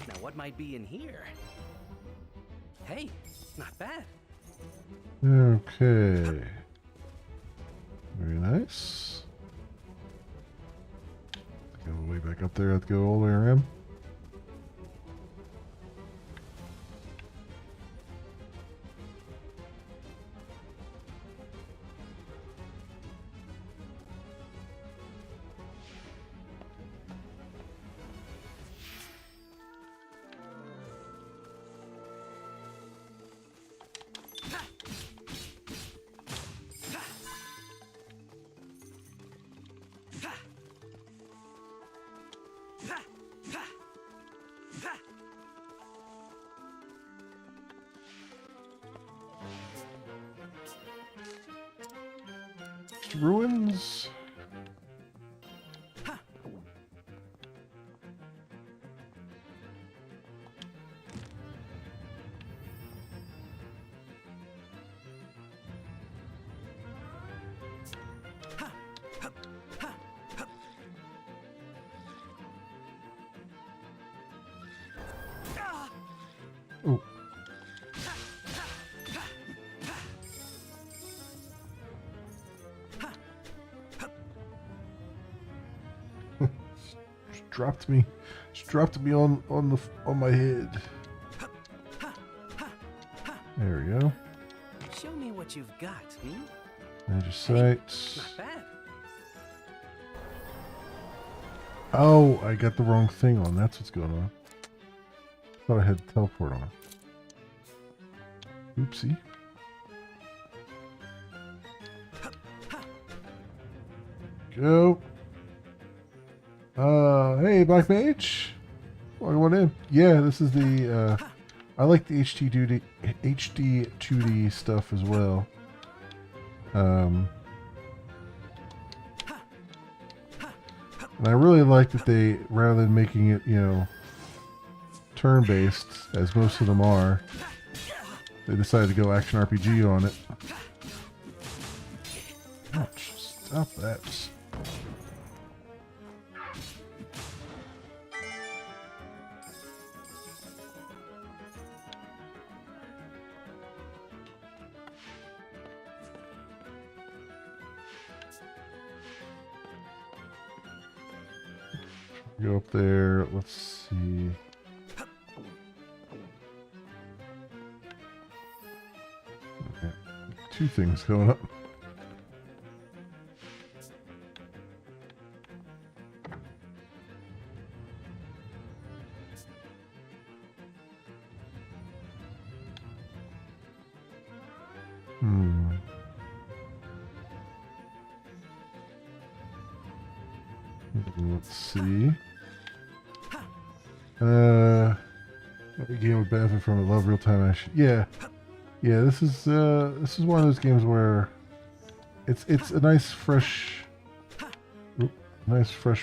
Now what might be in here? Hey, not bad. Okay. Very nice. Go way back up there. Let's go all the way around. Ruins. Oh. Dropped me on my head. There we go. Show Show me what you've got, Major sights. Not bad. Oh, I got the wrong thing on. That's what's going on. Thought I had teleport on. Oopsie. Go. Hey, Black Mage. Welcome on in. Yeah, this is the, I like the HD 2D stuff as well. And I really like that they, rather than making it, you know, turn-based, as most of them are, they decided to go action RPG on it. Ouch, stop that. Go up there, let's see. Okay. Two things going up. Let's see. Every game would benefit from it. Love real-time action. Yeah, yeah. This is one of those games where it's a nice fresh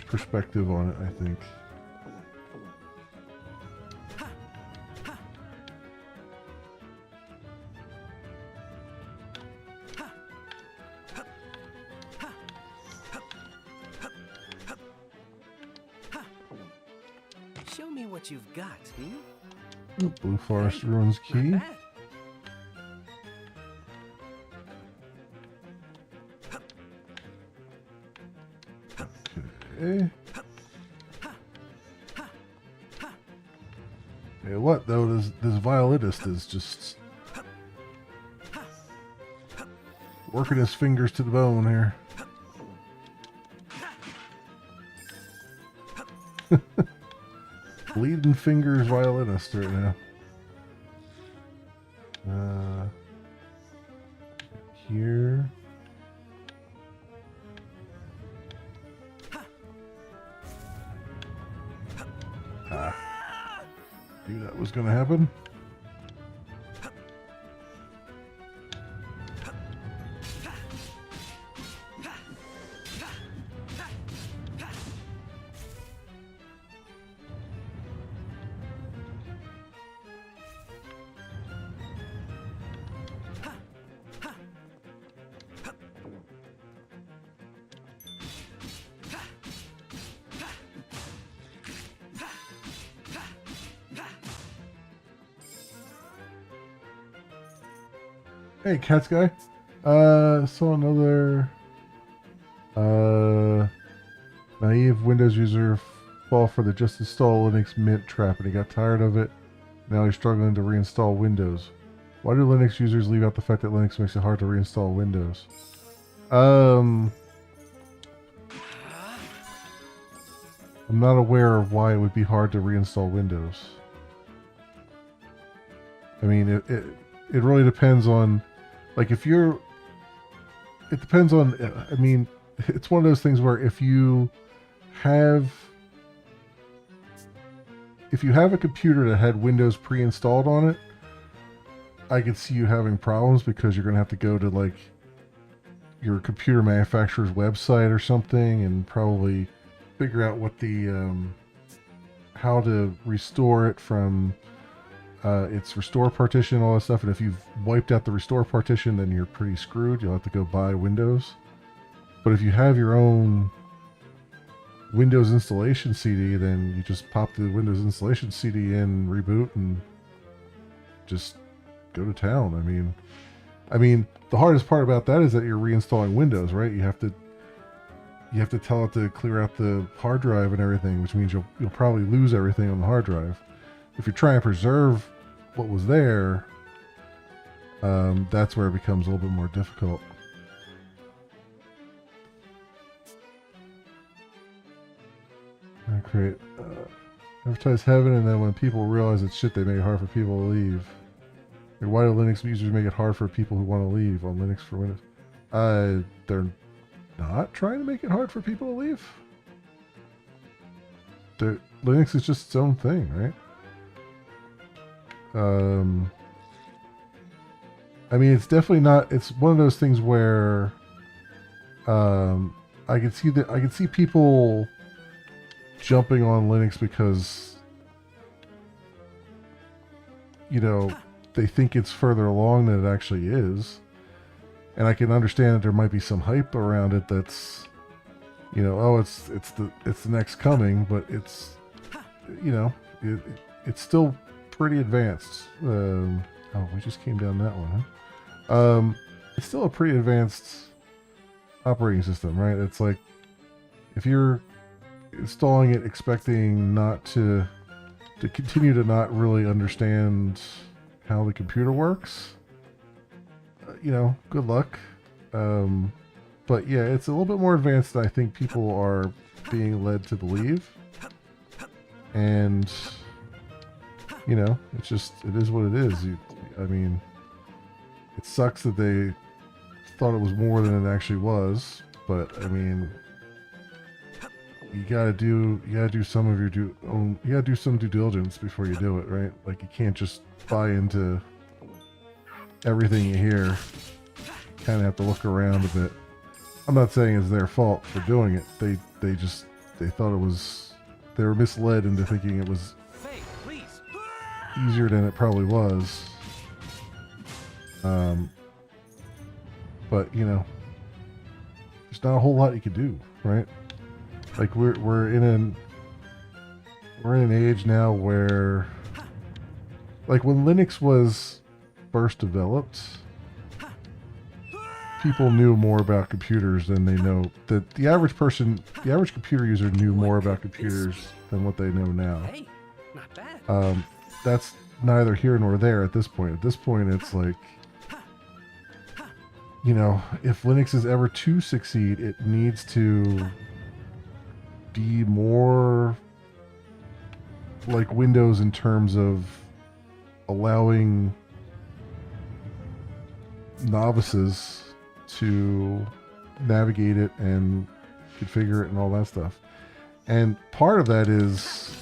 perspective on it, I think. Show me what you've got, Ooh, Blue Forest Ruins key. Not bad. Okay. Hey, what though? This violinist is just working his fingers to the bone here. Bleeding fingers violinist right now. Here. Knew that was gonna happen. Hey, Cats Guy. Saw another naive Windows user fall for the just install Linux Mint trap, and he got tired of it. Now he's struggling to reinstall Windows. Why do Linux users leave out the fact that Linux makes it hard to reinstall Windows? I'm not aware of why it would be hard to reinstall Windows. I mean, it really depends on, like, if you're, it depends on, I mean, it's one of those things where if you have a computer that had Windows pre-installed on it, I could see you having problems because you're going to have to go to, like, your computer manufacturer's website or something and probably figure out what the, how to restore it from its restore partition, all that stuff. And if you've wiped out the restore partition, then you're pretty screwed. You'll have to go buy Windows. But if you have your own Windows installation CD, then you just pop the Windows installation CD in, reboot, and just go to town. I mean, the hardest part about that is that you're reinstalling Windows, right? You have to tell it to clear out the hard drive and everything, which means you'll probably lose everything on the hard drive. If you're trying to preserve what was there, that's where it becomes a little bit more difficult. I create advertise heaven, and then when people realize it's shit, they make it hard for people to leave. Like, why do Linux users make it hard for people who want to leave on Linux for Windows? They're not trying to make it hard for people to leave. Linux is just its own thing, right? I mean, it's definitely not. It's one of those things where I can see people jumping on Linux because, you know, they think it's further along than it actually is. And I can understand that there might be some hype around it that's, you know, oh, it's the next coming, but it's, you know, it's still pretty advanced. Oh, we just came down that one, huh? It's still a pretty advanced operating system, right? It's like, if you're installing it expecting not to continue to not really understand how the computer works, you know, good luck. But yeah, it's a little bit more advanced than I think people are being led to believe. And, you know, it's just, it is what it is. I mean, it sucks that they thought it was more than it actually was, but I mean, you gotta do some of your you gotta do some due diligence before you do it, right? Like, you can't just buy into everything you hear. Kind of have to look around a bit. I'm not saying it's their fault for doing it. They thought it was, they were misled into thinking it was easier than it probably was. But you know, there's not a whole lot you can do, right? Like, we're in an age now where, like, when Linux was first developed, people knew more about computers than they know. The average person, the average computer user, knew more about computers than what they know now. Hey, not bad. That's neither here nor there at this point. At this point, it's like, you know, if Linux is ever to succeed, it needs to be more like Windows in terms of allowing novices to navigate it and configure it and all that stuff. And part of that is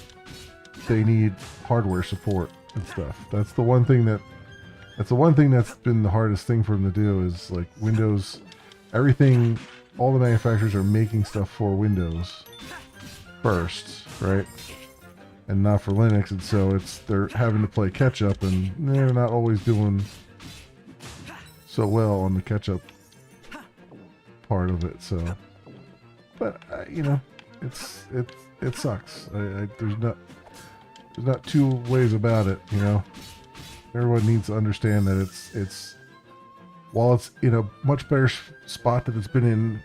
they need hardware support and stuff. That's the one thing that's been the hardest thing for them to do, is like Windows, everything, all the manufacturers are making stuff for Windows first, right? And not for Linux, and so they're having to play catch up, and they're not always doing so well on the catch up part of it. So, but you know, it sucks. There's not two ways about it. You know, everyone needs to understand that it's while it's in a much better spot that it's been in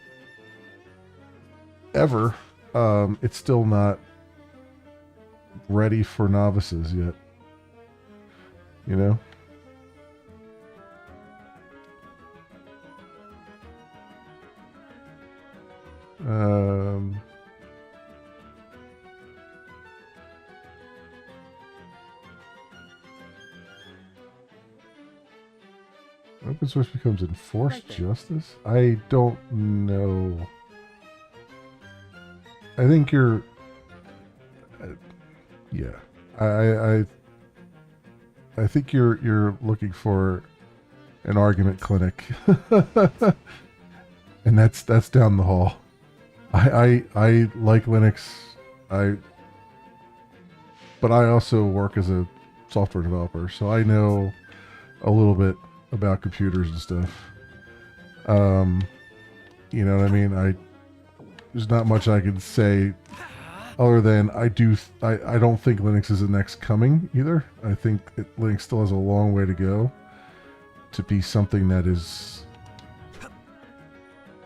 ever, it's still not ready for novices yet. You know? Open source becomes enforced justice? I don't know. I think you're... yeah. I think you're looking for an argument clinic. And that's down the hall. I like Linux. But I also work as a software developer, so I know a little bit about computers and stuff. You know what I mean? There's not much I can say other than I don't think Linux is the next coming either. I think Linux still has a long way to go to be something that is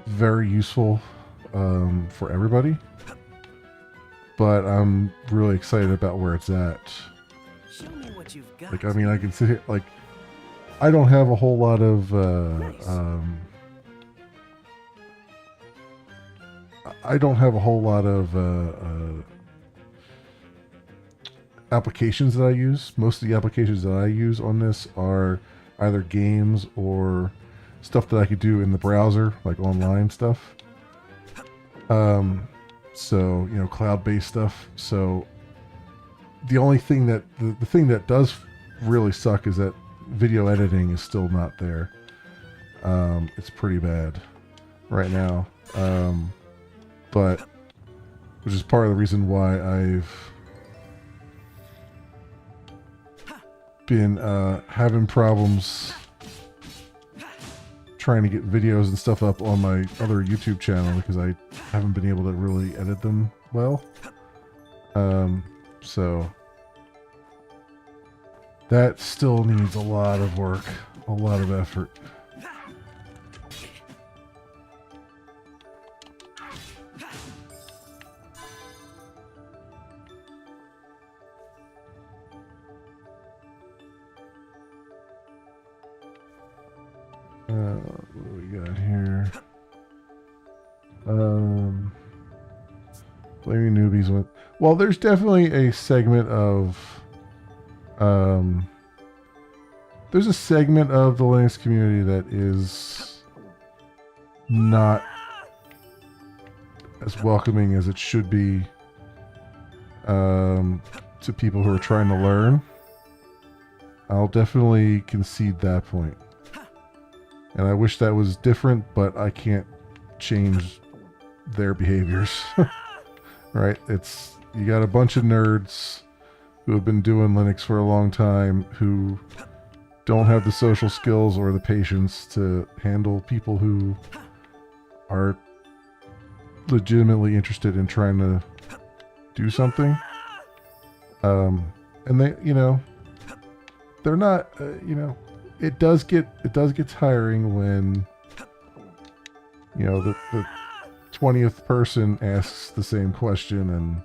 very useful for everybody. But I'm really excited about where it's at. Show me what you've got. Like, I mean, I can sit here, like, I don't have a whole lot of I don't have a whole lot of applications that I use. Most of the applications that I use on this are either games or stuff that I could do in the browser, like online stuff. So you know, cloud-based stuff. So the only thing that the thing that does really suck is that video editing is still not there. It's pretty bad right now. But which is part of the reason why I've been having problems trying to get videos and stuff up on my other YouTube channel because I haven't been able to really edit them well. So that still needs a lot of work, a lot of effort. What do we got here? Blaming newbies with. Well, there's definitely a segment of. There's a segment of the Linux community that is not as welcoming as it should be to people who are trying to learn. I'll definitely concede that point. And I wish that was different, but I can't change their behaviors. Right? It's, you got a bunch of nerds who have been doing Linux for a long time who don't have the social skills or the patience to handle people who are legitimately interested in trying to do something. And they, you know, they're not, you know, it does get tiring when, you know, the 20th person asks the same question and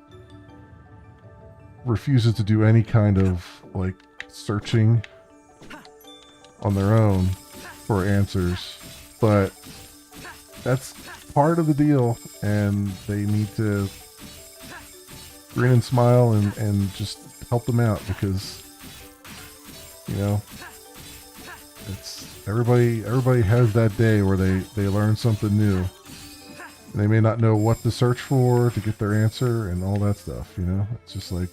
refuses to do any kind of like searching on their own for answers. But that's part of the deal, and they need to grin and smile and just help them out, because, you know, it's everybody has that day where they learn something new. They may not know what to search for to get their answer and all that stuff, you know? It's just like,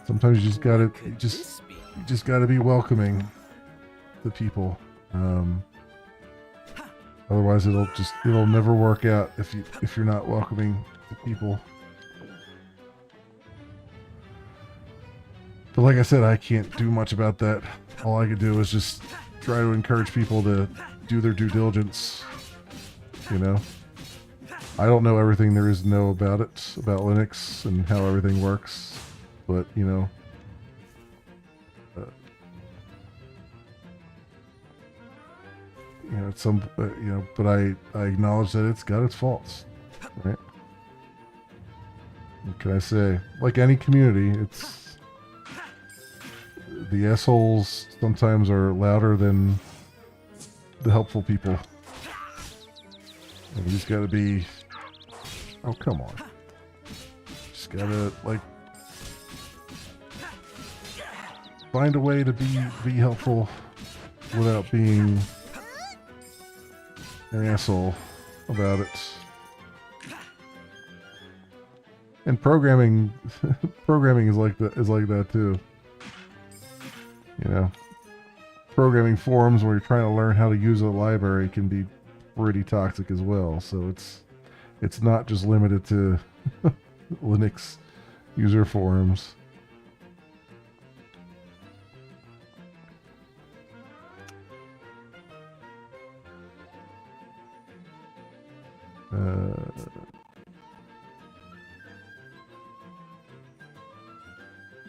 sometimes you just gotta be welcoming to people. Otherwise it'll never work out if you're not welcoming to people. But like I said, I can't do much about that. All I can do is just try to encourage people to do their due diligence, you know? I don't know everything there is to know about it, about Linux and how everything works, but, you know, it's some, you know, but I acknowledge that it's got its faults, right? What can I say? Like any community, it's, the assholes sometimes are louder than the helpful people. And you just gotta be, oh, come on. Just gotta, like, find a way to be helpful without being an asshole about it. And programming is like that too. You know, programming forums where you're trying to learn how to use a library can be pretty toxic as well. So it's not just limited to Linux user forums.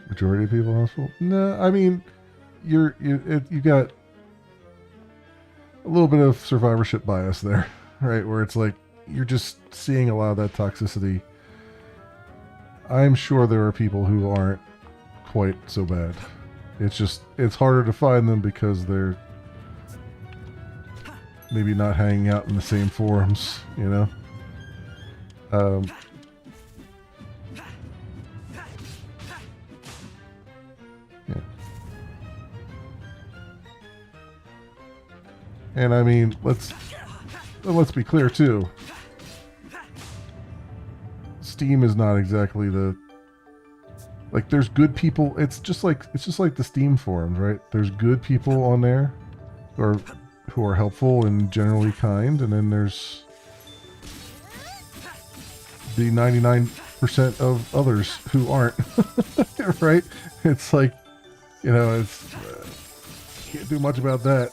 Majority of people household? No, I mean, you got a little bit of survivorship bias there, right? Where it's like you're just seeing a lot of that toxicity. I'm sure there are people who aren't quite so bad, it's harder to find them because they're maybe not hanging out in the same forums, you know. Yeah. And I mean, let's be clear too. Steam is not exactly the like. There's good people. It's just like the Steam forums, right? There's good people on there, who are helpful and generally kind, and then there's the 99% of others who aren't. Right? It's like, you know, it's can't do much about that.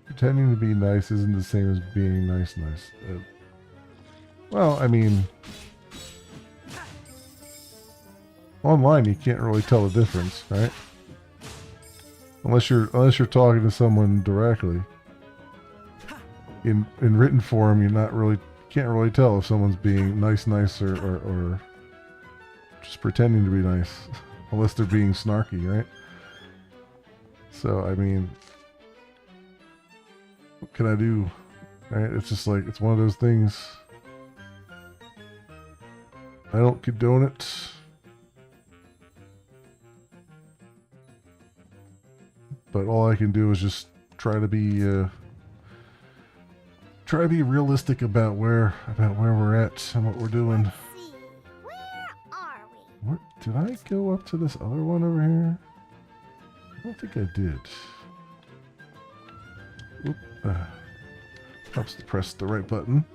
Pretending to be nice isn't the same as being nice. Well, I mean, online you can't really tell the difference, right? Unless you're talking to someone directly. In written form, can't really tell if someone's being nice or just pretending to be nice, unless they're being snarky, right? So I mean, what can I do? Right? It's just like, it's one of those things. I don't condone it. But all I can do is just try to be realistic about where we're at and what we're doing. Let's see. Where are we? What, did I go up to this other one over here? I don't think I did. Oop. Helps to press the right button.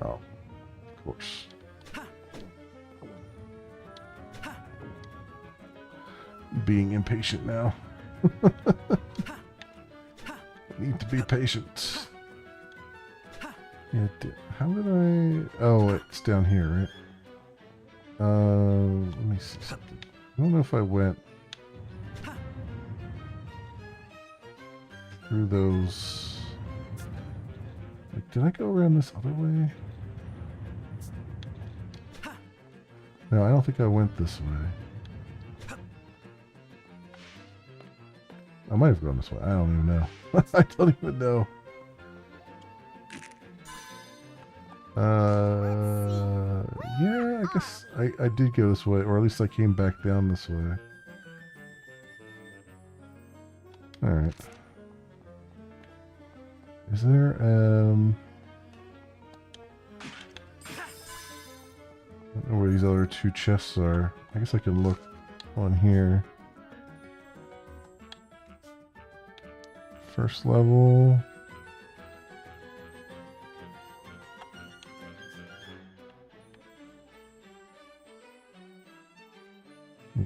Oh, of course. Being impatient now. I need to be patient. Yeah, how did I... Oh, it's down here, right? Let me see something. I don't know if I went through those... Like, did I go around this other way? No, I don't think I went this way. I might have gone this way. I don't even know. I don't even know. Yeah, I guess I did go this way, or at least I came back down this way. Alright. Is there, I don't know where these other two chests are. I guess I can look on here. First level.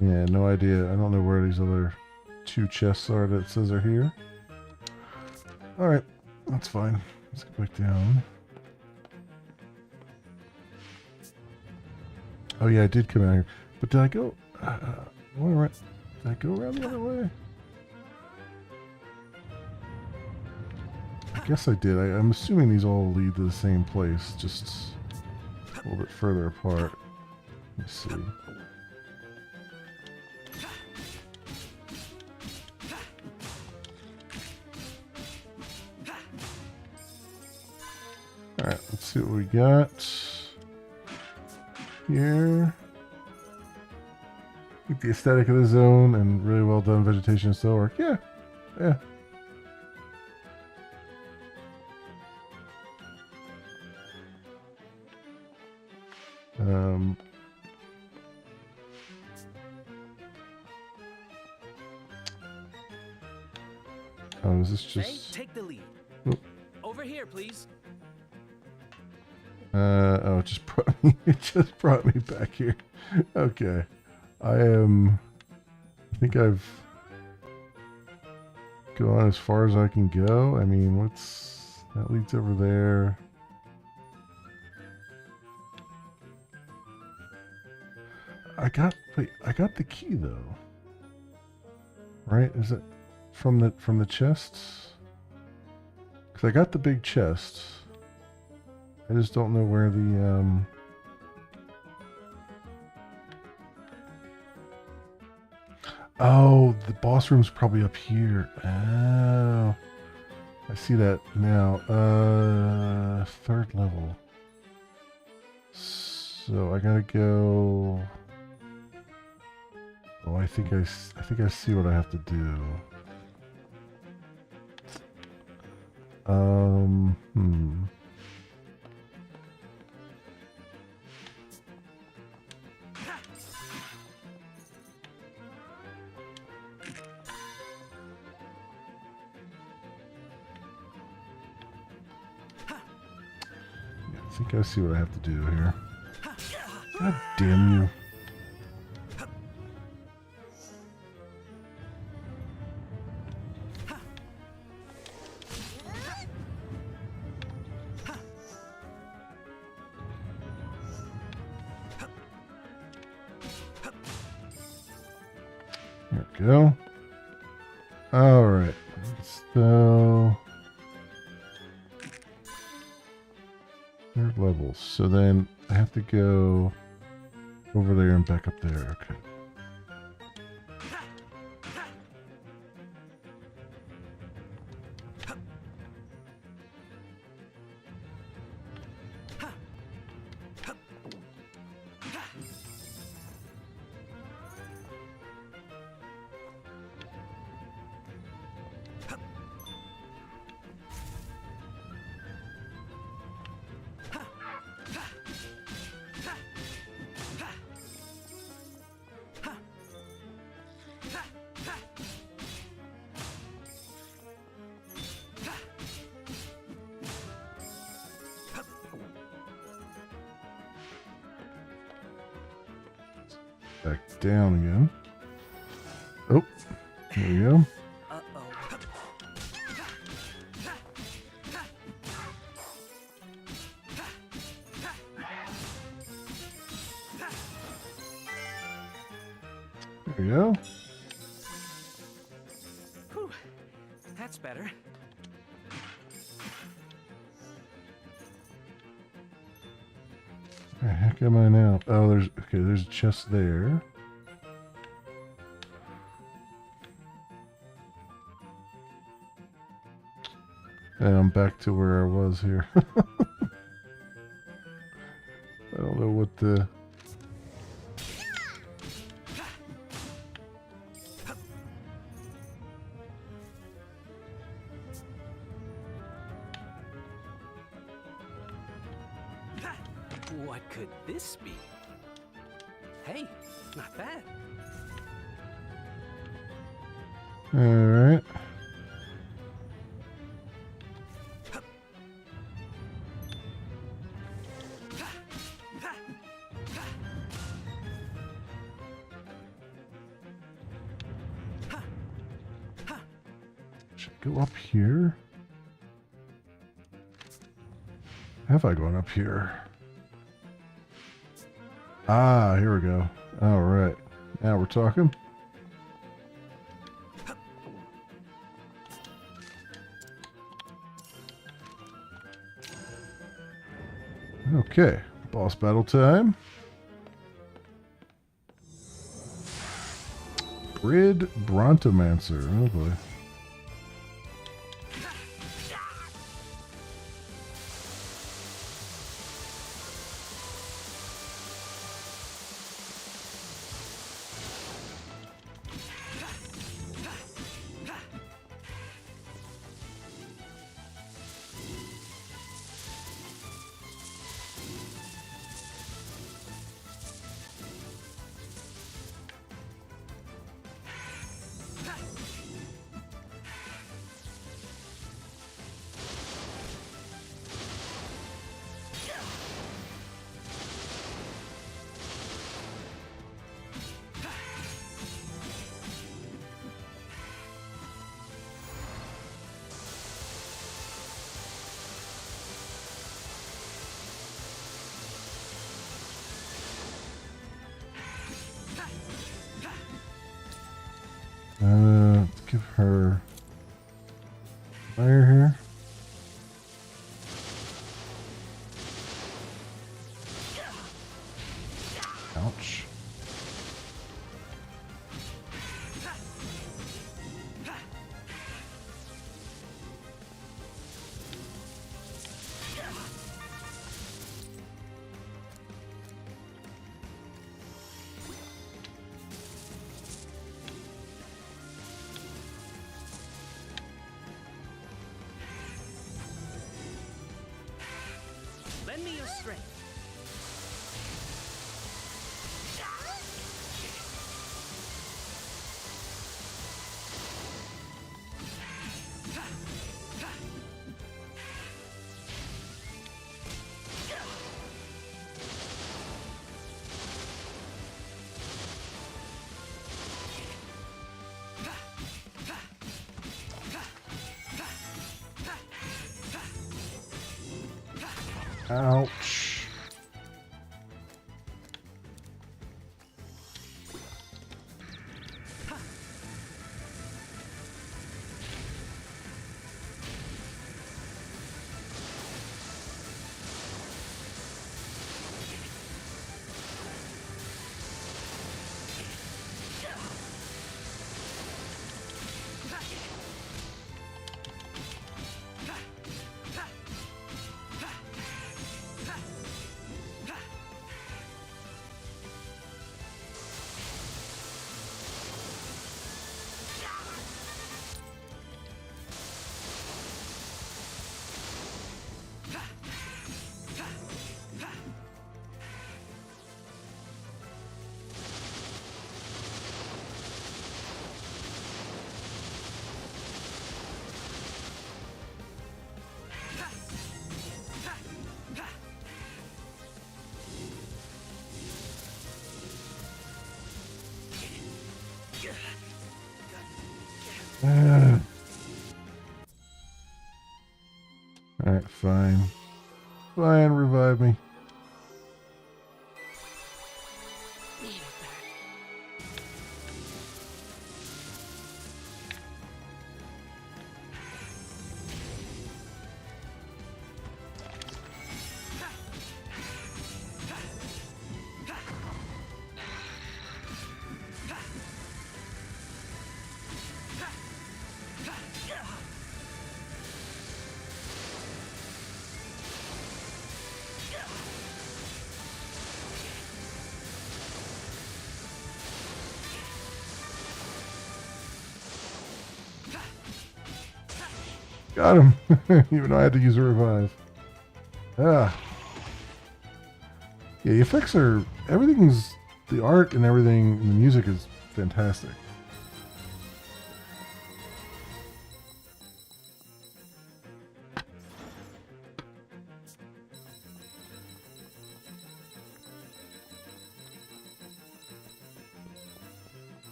Yeah, no idea. I don't know where these other two chests are that it says are here. Alright, that's fine. Let's go back down. Oh yeah, I did come out here. But did I go... did I go around the other way? I guess I did. I'm assuming these all lead to the same place, just a little bit further apart. Let's see. Alright, let's see what we got here. Like the aesthetic of the zone and really well done vegetation and still work. Yeah, yeah. Oh, is this just... Take the lead. Oop. Over here, please. Oh, it just brought me back here. Okay. I think I've go on as far as I can go. I mean, what's that leads over there. I got the key though. Right? Is it from the chests? Because I got the big chest. I just don't know where the Oh, the boss room's probably up here. Oh. I see that now. Third level. So I gotta go. Oh, I think I see what I have to do. I think I see what I have to do here. God damn you. There we go. Alright. So third level. So then I have to go over there and back up there. Okay. Back down again. Oh, there we go. There we go. Whew. That's better. Where the heck am I now? Oh, there's a chest there. And I'm back to where I was here. I don't know what the... What could this be? Hey, not bad. Alright. Should I go up here? Have I gone up here? Ah, here we go. All right. Now we're talking. Okay. Boss battle time. Grid Brontomancer. Oh boy. Ouch. Lend me your strength. Ouch. Alright, fine. Fine, revive me. Got him. Even though I had to use a revive. Ah. Yeah, the effects are... Everything's... The art and everything, and the music is fantastic.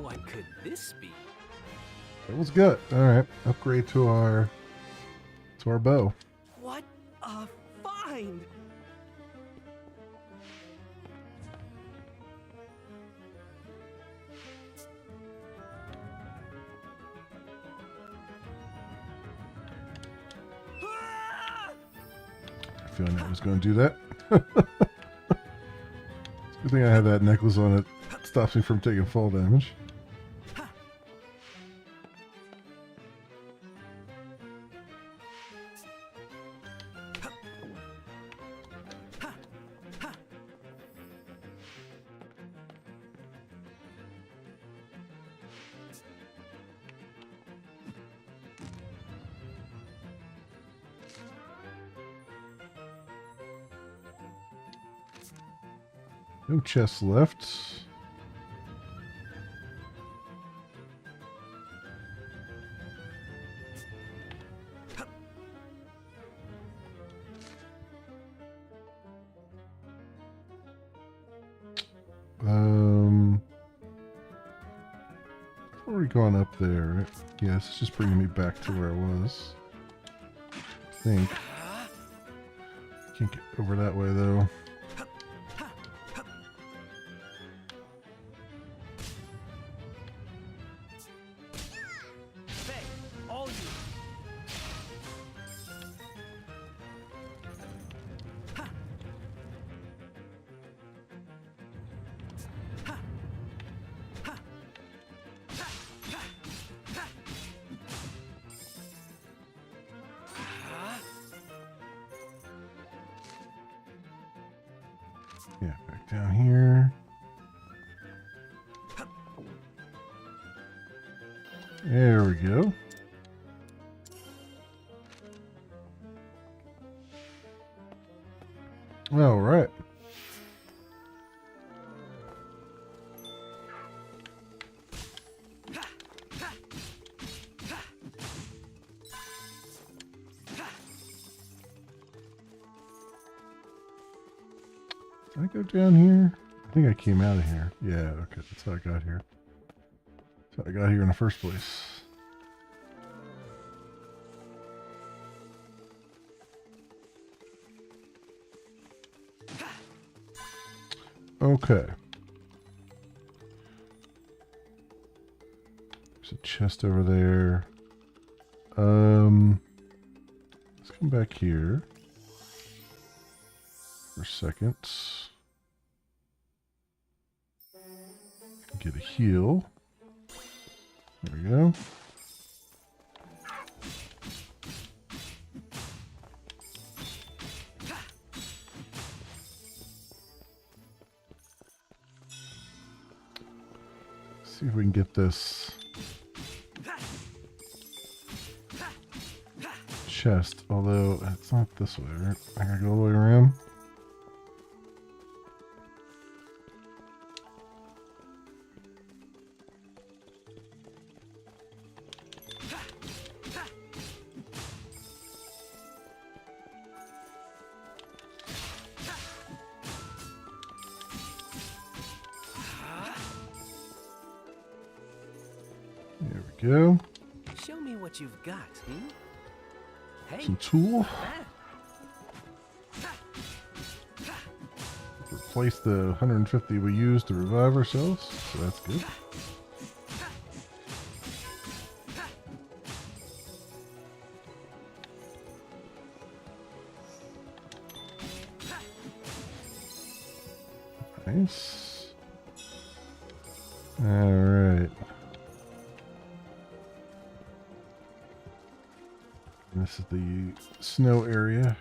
What could this be? That was good. Alright. Upgrade to our bow. What a find! Ah! I feel like I was going to do that. It's a good thing I have that necklace on it. Stops me from taking fall damage. No chests left. Before we gone up there, right? Yes, it's just bringing me back to where I was. I think. Can't get over that way though. All down here. There we go. All right. Did I go down here? I think I came out of here. Yeah, okay, that's how I got here. That's how I got here in the first place. Okay. There's a chest over there. Let's come back here for a second. Get a heal. There we go. See if we can get this chest, although it's not this way, right? I gotta go all the way around. There we go. Show me what you've got, hmm? Hey, Some tool. that. Replace the 150 we used to revive ourselves, so that's good. Nice. All right. This is the snow area.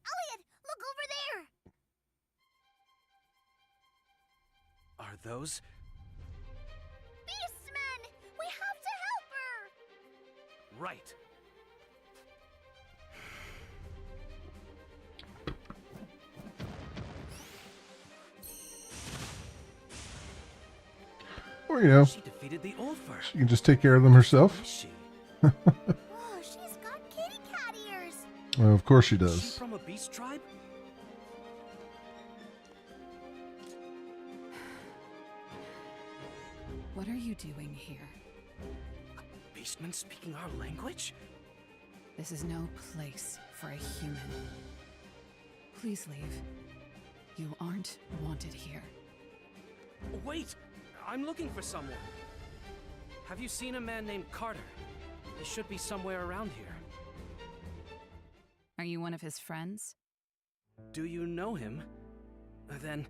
Elliot, look over there! Are those? Beastmen! We have to help her! Right. Or, you know, She defeated the Ulfer. she can just take care of them herself. Is she? Oh, she's got kitty cat ears! Well, of course she Is she does. from a beast tribe? What are you doing here? Beastmen speaking our language? This is no place for a human. Please leave. You aren't wanted here. Wait! I'm looking for someone. Have you seen a man named Carter? He should be somewhere around here. Are you one of his friends? Do you know him? Then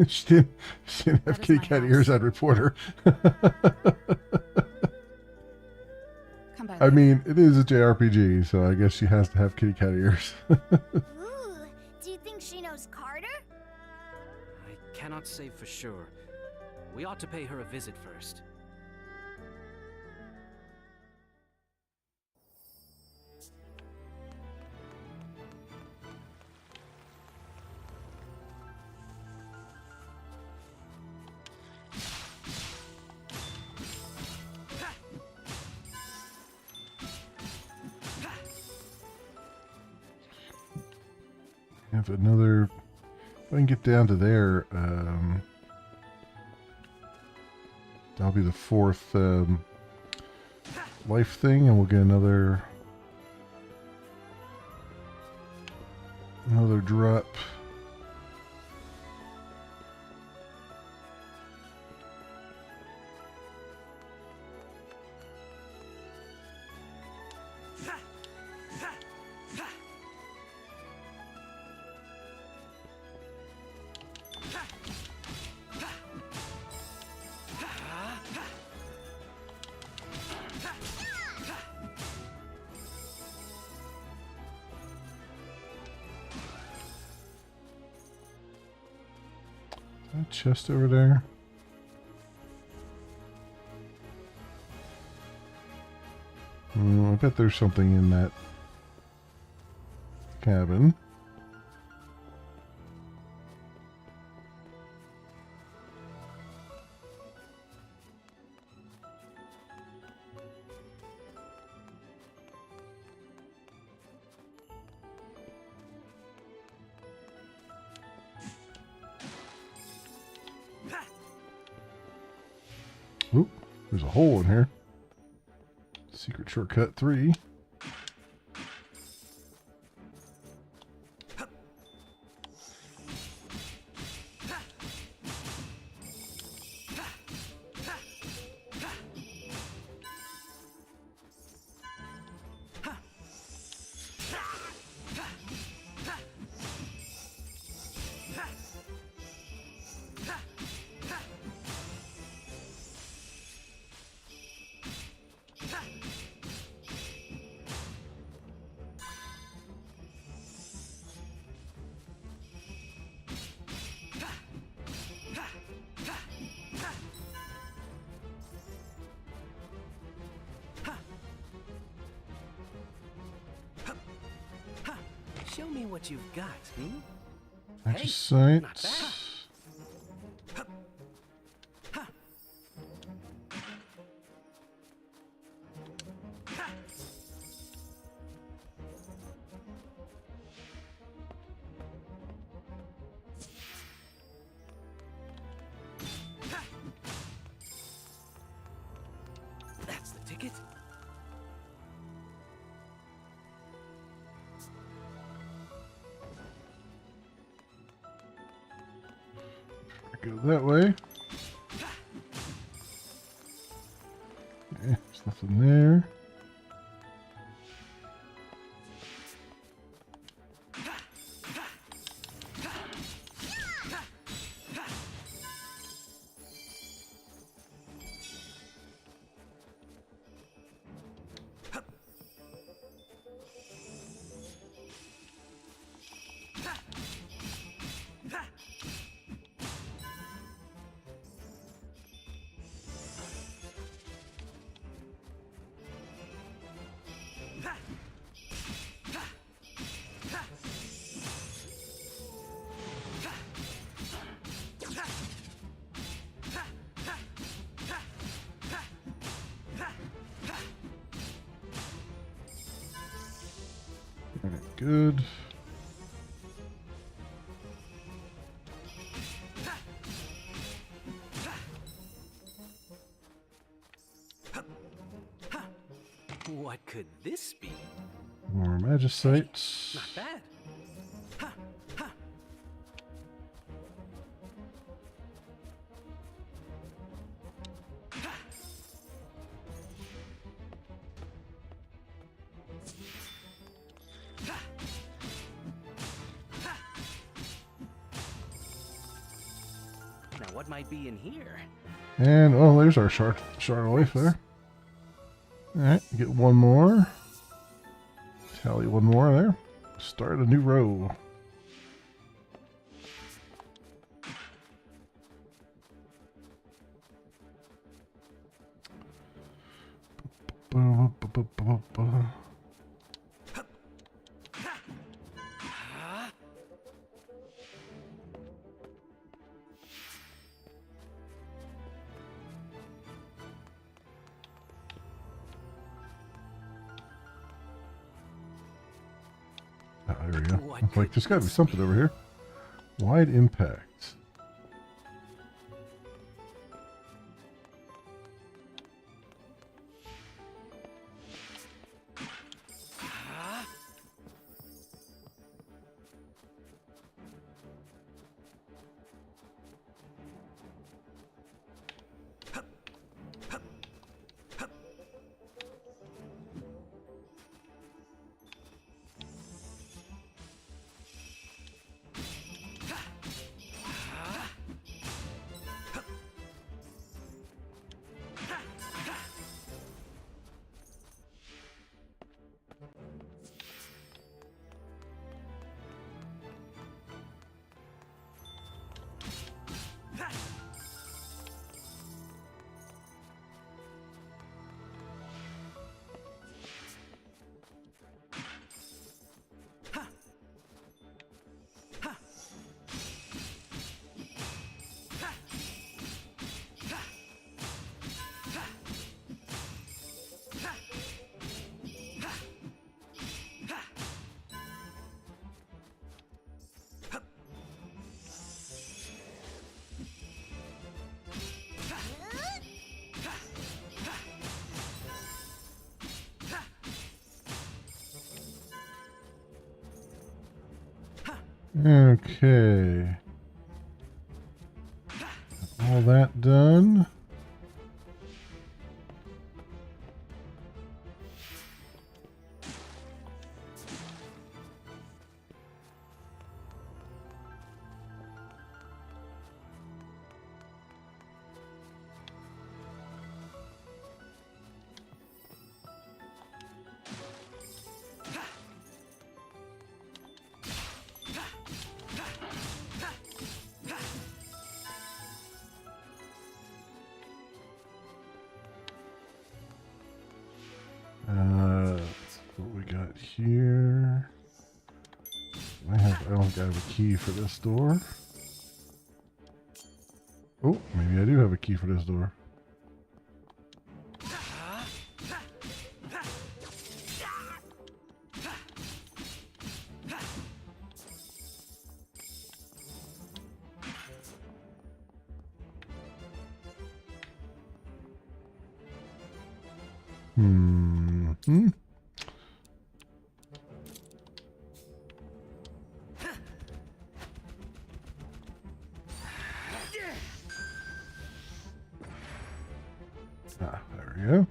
She didn't have That is kitty my cat house. ears, I'd report her. Come by I later. mean, it is a JRPG, so I guess she has to have kitty cat ears. Ooh, do you think she knows Carter? I cannot say for sure. We ought to pay her a visit first. Have another. If I can get down to there, that'll be the fourth life thing, and we'll get another drop. That chest over there. I bet there's something in that cabin. Oop, there's a hole in here. Secret shortcut 3. Show me what you've got, hmm? Access site. Not bad. That's the ticket. Go that way. Okay, there's nothing there. Alright, good. What could this be? More magicites. Not bad. Ha, ha. Now what might be in here? And, oh, there's our shard of life there. Alright, get one more. Tally one more there. Start a new row. Oh, there we go. I'm like, there's got to be something over here. Wide impact. Okay. All that done. Let's see what we got here. I don't think I have a key for this door. Oh, maybe I do have a key for this door. Hmm. Ah, there we go.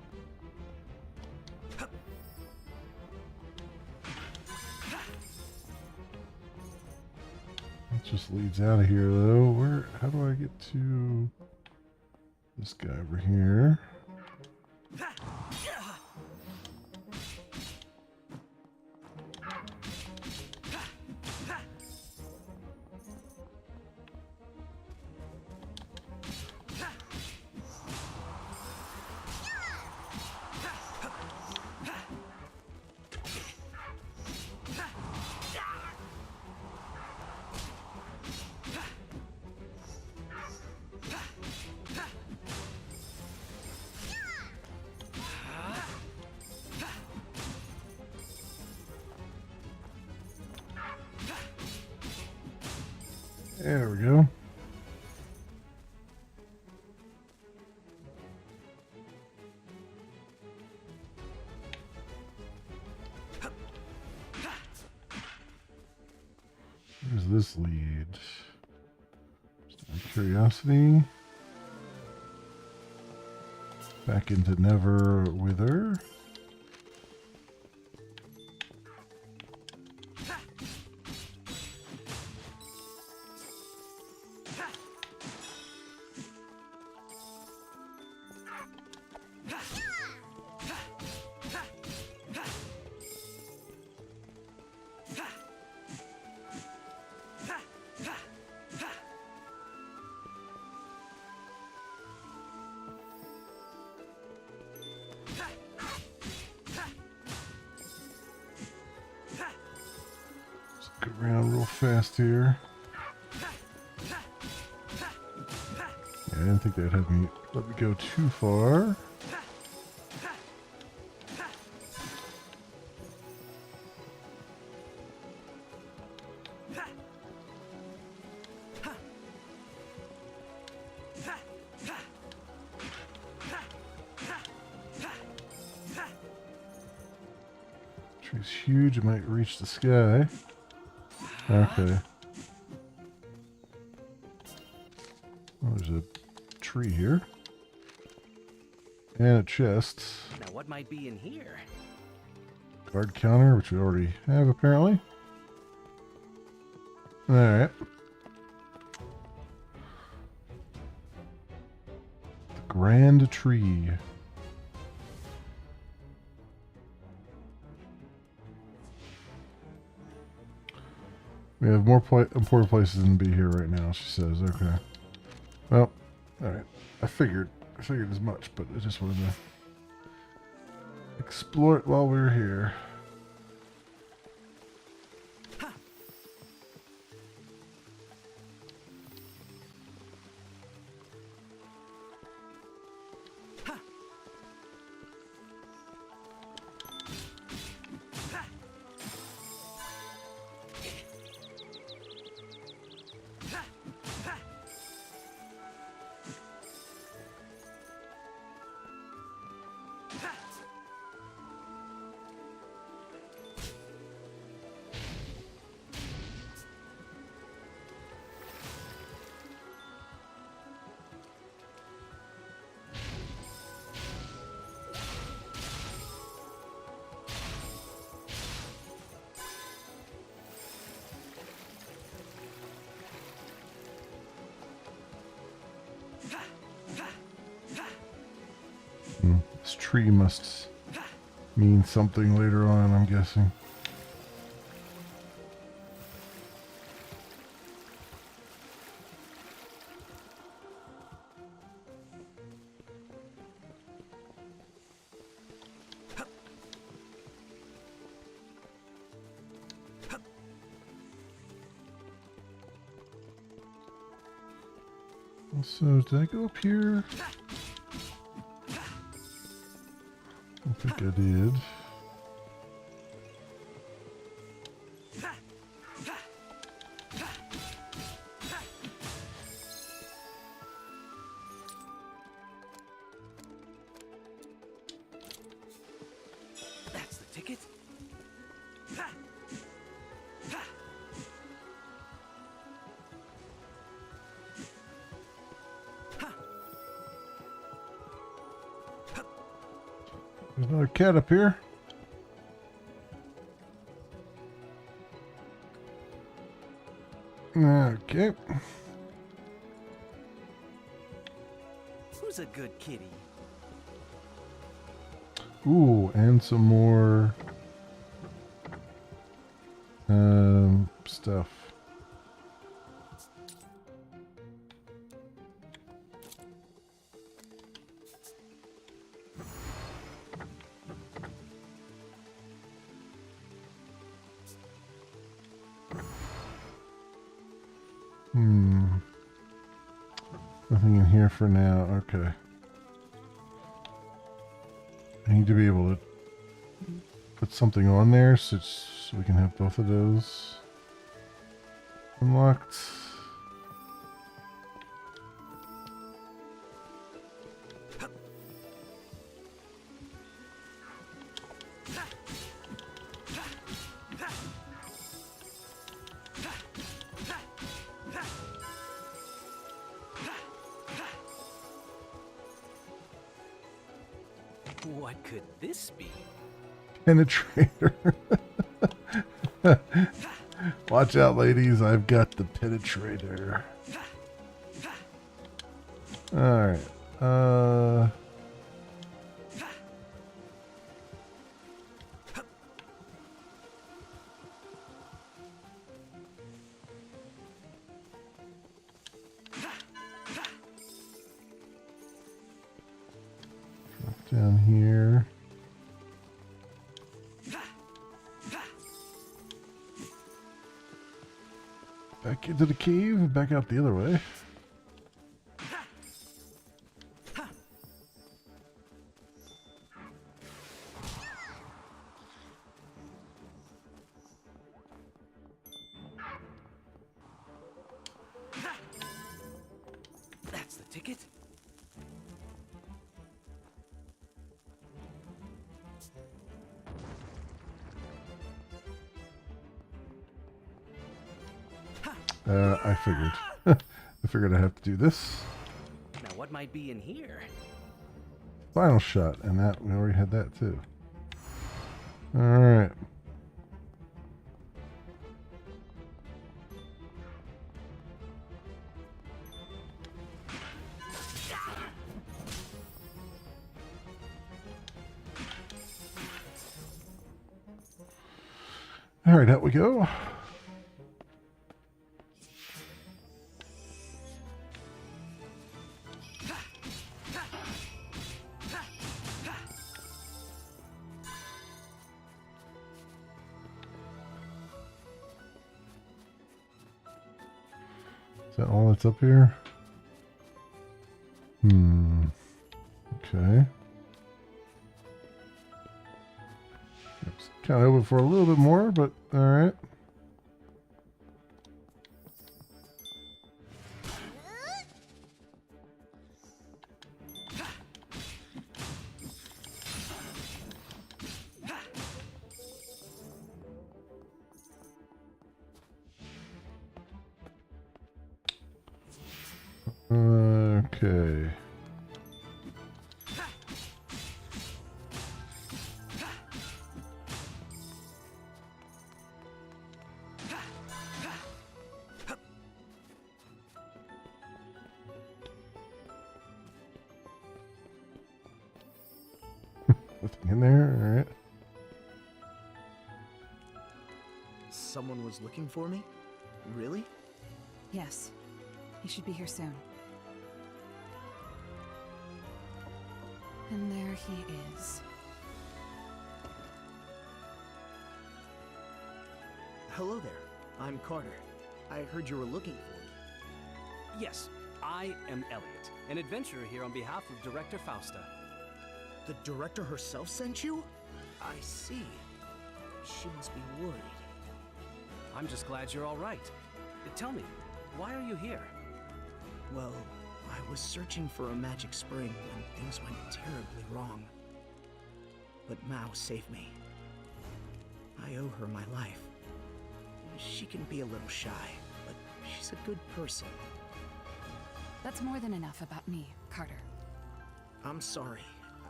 That just leads out of here, though. How do I get to this guy over here? There we go. Where does this lead? Just out of curiosity. Back into Never Wither. Go around real fast here. Yeah, I didn't think they'd have me let me go too far. Tree's huge, it might reach the sky. Okay. Well, there's a tree here. And a chest. Now what might be in here? Guard counter, which we already have apparently. Alright. The Grand Tree. We have more important places than to be here right now, she says. Okay. Well, alright. I figured as much, but I just wanted to explore it while we were here. This tree must mean something later on, I'm guessing. So, did I go up here? I think I did. That's the ticket. There's another cat up here. Okay. Who's a good kitty? Ooh, and some more stuff. Nothing in here for now. Okay. I need to be able to put something on there so we can have both of those unlocked. What could this be? Penetrator. Watch out, ladies. I've got the penetrator. Alright. Down here. Back into the cave and back out the other way. That's the ticket. I figured. I figured I have to do this. Now what might be in here? Final shot, and that we already had that too. Alright. Alright, out we go. Is that all that's up here? Okay. Kind of hoping for a little bit more, but alright. Okay. in there. All right. Someone was looking for me? Really? Yes. He should be here soon. And there he is. Hello there. I'm Carter. I heard you were looking for me. Yes, I am Elliot, an adventurer here on behalf of Director Fausta. The director herself sent you? I see. She must be worried. I'm just glad you're all right. Tell me, why are you here? Well, I was searching for a magic spring when things went terribly wrong. But Mao saved me. I owe her my life. She can be a little shy, but she's a good person. That's more than enough about me, Carter. I'm sorry.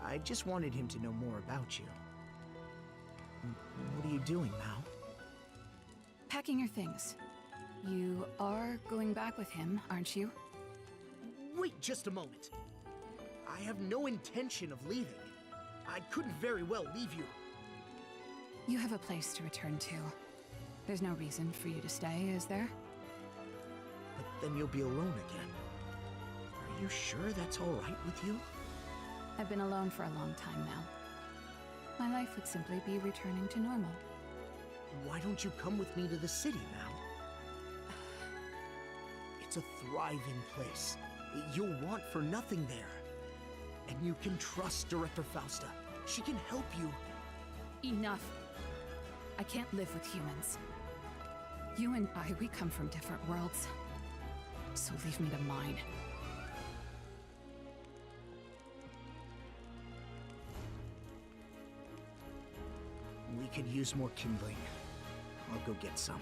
I just wanted him to know more about you. What are you doing, Mao? Packing your things. You are going back with him, aren't you? Wait just a moment. I have no intention of leaving. I couldn't very well leave you. You have a place to return to. There's no reason for you to stay, is there? But then you'll be alone again. Are you sure that's all right with you? I've been alone for a long time now. My life would simply be returning to normal. Why don't you come with me to the city now? It's a thriving place. You'll want for nothing there. And you can trust Director Fausta. She can help you. Enough. I can't live with humans. You and I, we come from different worlds. So leave me to mine. We could use more kindling. I'll go get some.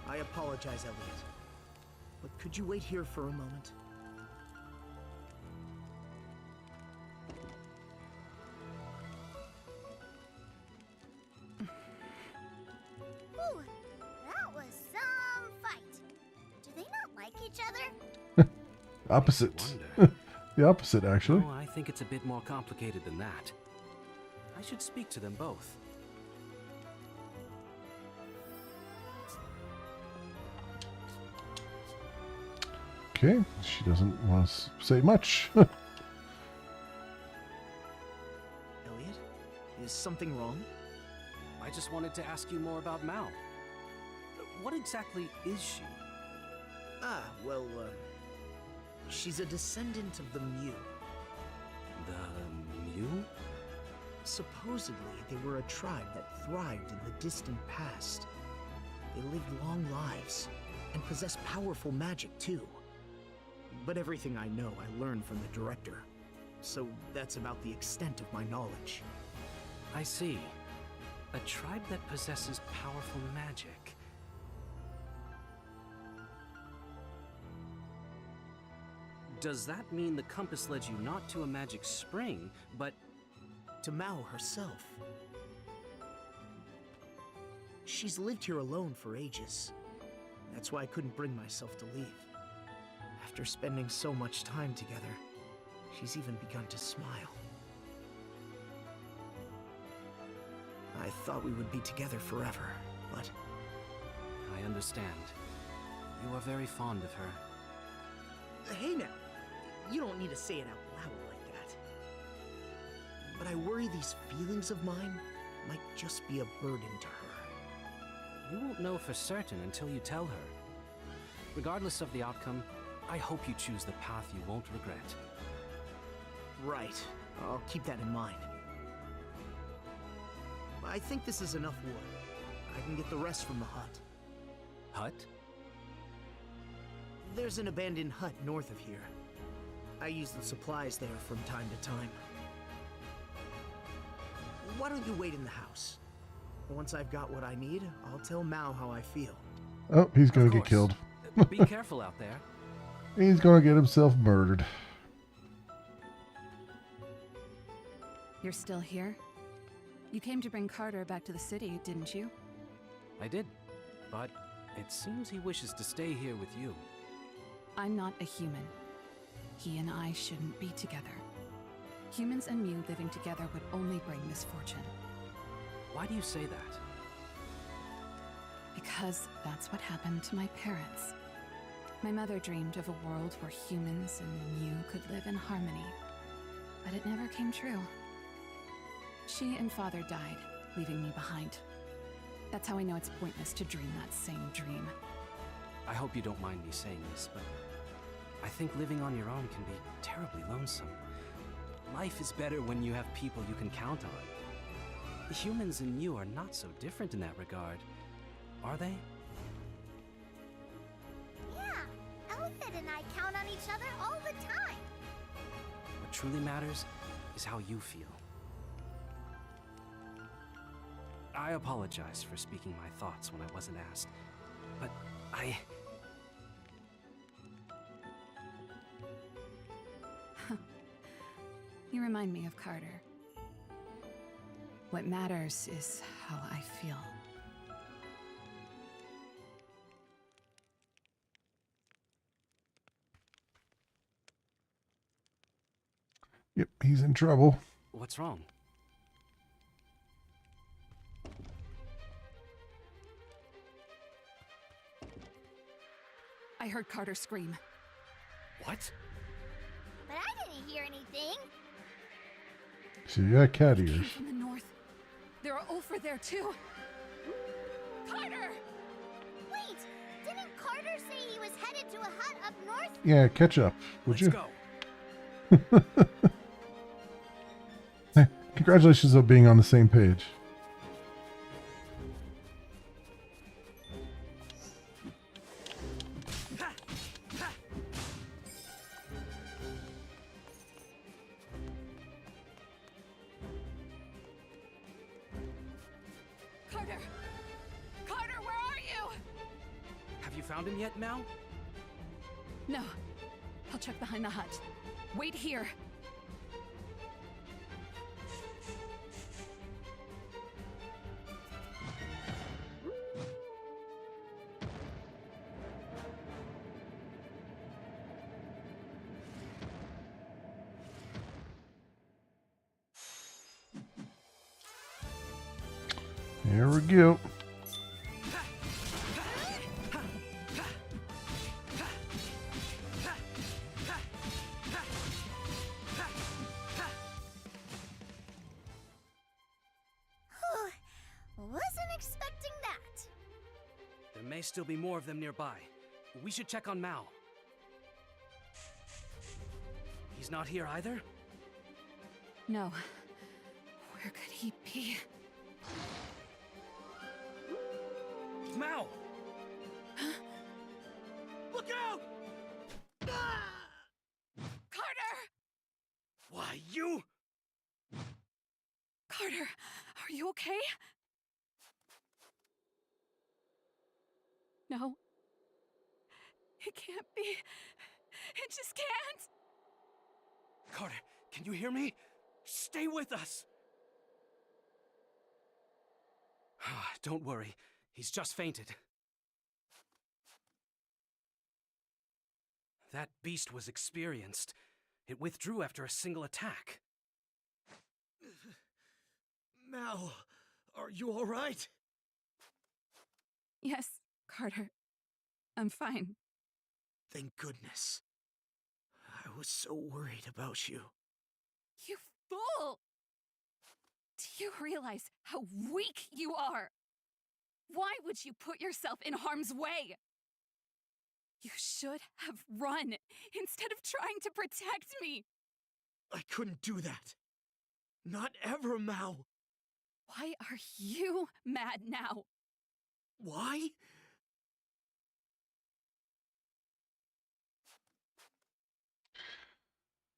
I apologize, Elliot. But could you wait here for a moment? Whew, that was some fight. Do they not like each other? Opposite. Wonder. The opposite, actually. No, I think it's a bit more complicated than that. I should speak to them both. Okay, she doesn't want to say much. Elliot? Is something wrong? I just wanted to ask you more about Mao. What exactly is she? She's a descendant of the Mew. The Mew? Supposedly, they were a tribe that thrived in the distant past. They lived long lives, and possessed powerful magic too. But everything I know, I learned from the director. So that's about the extent of my knowledge. I see. A tribe that possesses powerful magic. Does that mean the compass led you not to a magic spring, but To Mao herself. She's lived here alone for ages. That's why I couldn't bring myself to leave. After spending so much time together, she's even begun to smile. I thought we would be together forever, but I understand. You are very fond of her. hey now, you don't need to say it out loud like that. But I worry these feelings of mine might just be a burden to her. You won't know for certain until you tell her. Regardless of the outcome, I hope you choose the path you won't regret. Right, I'll keep that in mind. I think this is enough wood. I can get the rest from the hut. Hut? There's an abandoned hut north of here. I use the supplies there from time to time. Why don't you wait in the house? Once I've got what I need, I'll tell Mao how I feel. Oh, he's going Of to get course. killed. Be careful out there. He's going to get himself murdered. You're still here? You came to bring Carter back to the city, didn't you? I did, but it seems he wishes to stay here with you. I'm not a human. He and I shouldn't be together. Humans and Mew living together would only bring misfortune. Why do you say that? Because that's what happened to my parents. My mother dreamed of a world where humans and Mew could live in harmony, but it never came true. She and Father died, leaving me behind. That's how I know it's pointless to dream that same dream. I hope you don't mind me saying this, but I think living on your own can be terribly lonesome. Life is better when you have people you can count on. The humans and you are not so different in that regard, are they? Yeah, Elliot and I count on each other all the time. What truly matters is how you feel. I apologize for speaking my thoughts when I wasn't asked, but You remind me of Carter. What matters is how I feel. Yep, he's in trouble. What's wrong? I heard Carter scream. What? But I didn't hear anything. So you got cat Came ears. from the north. There are Ulfr there too. Carter! Wait, didn't Carter say he was headed to a hut up north? Yeah, catch up, would Let's you? go. Hey, congratulations on being on the same page. Carter! Carter, where are you? Have you found him yet, Mal? No. I'll check behind the hut. Wait here. Here we go. Wasn't expecting that. There may still be more of them nearby. We should check on Mal. He's not here either? No. Where could he be? Mal! Look out! Carter! Why, you? Carter, are you okay? No. It can't be. It just can't! Carter, can you hear me? Stay with us! Don't worry. He's just fainted. That beast was experienced. It withdrew after a single attack. Mal, are you all right? Yes, Carter. I'm fine. Thank goodness. I was so worried about you. You fool! Do you realize how weak you are? Why would you put yourself in harm's way? You should have run instead of trying to protect me. I couldn't do that. Not ever, Mal. Why are you mad now? Why?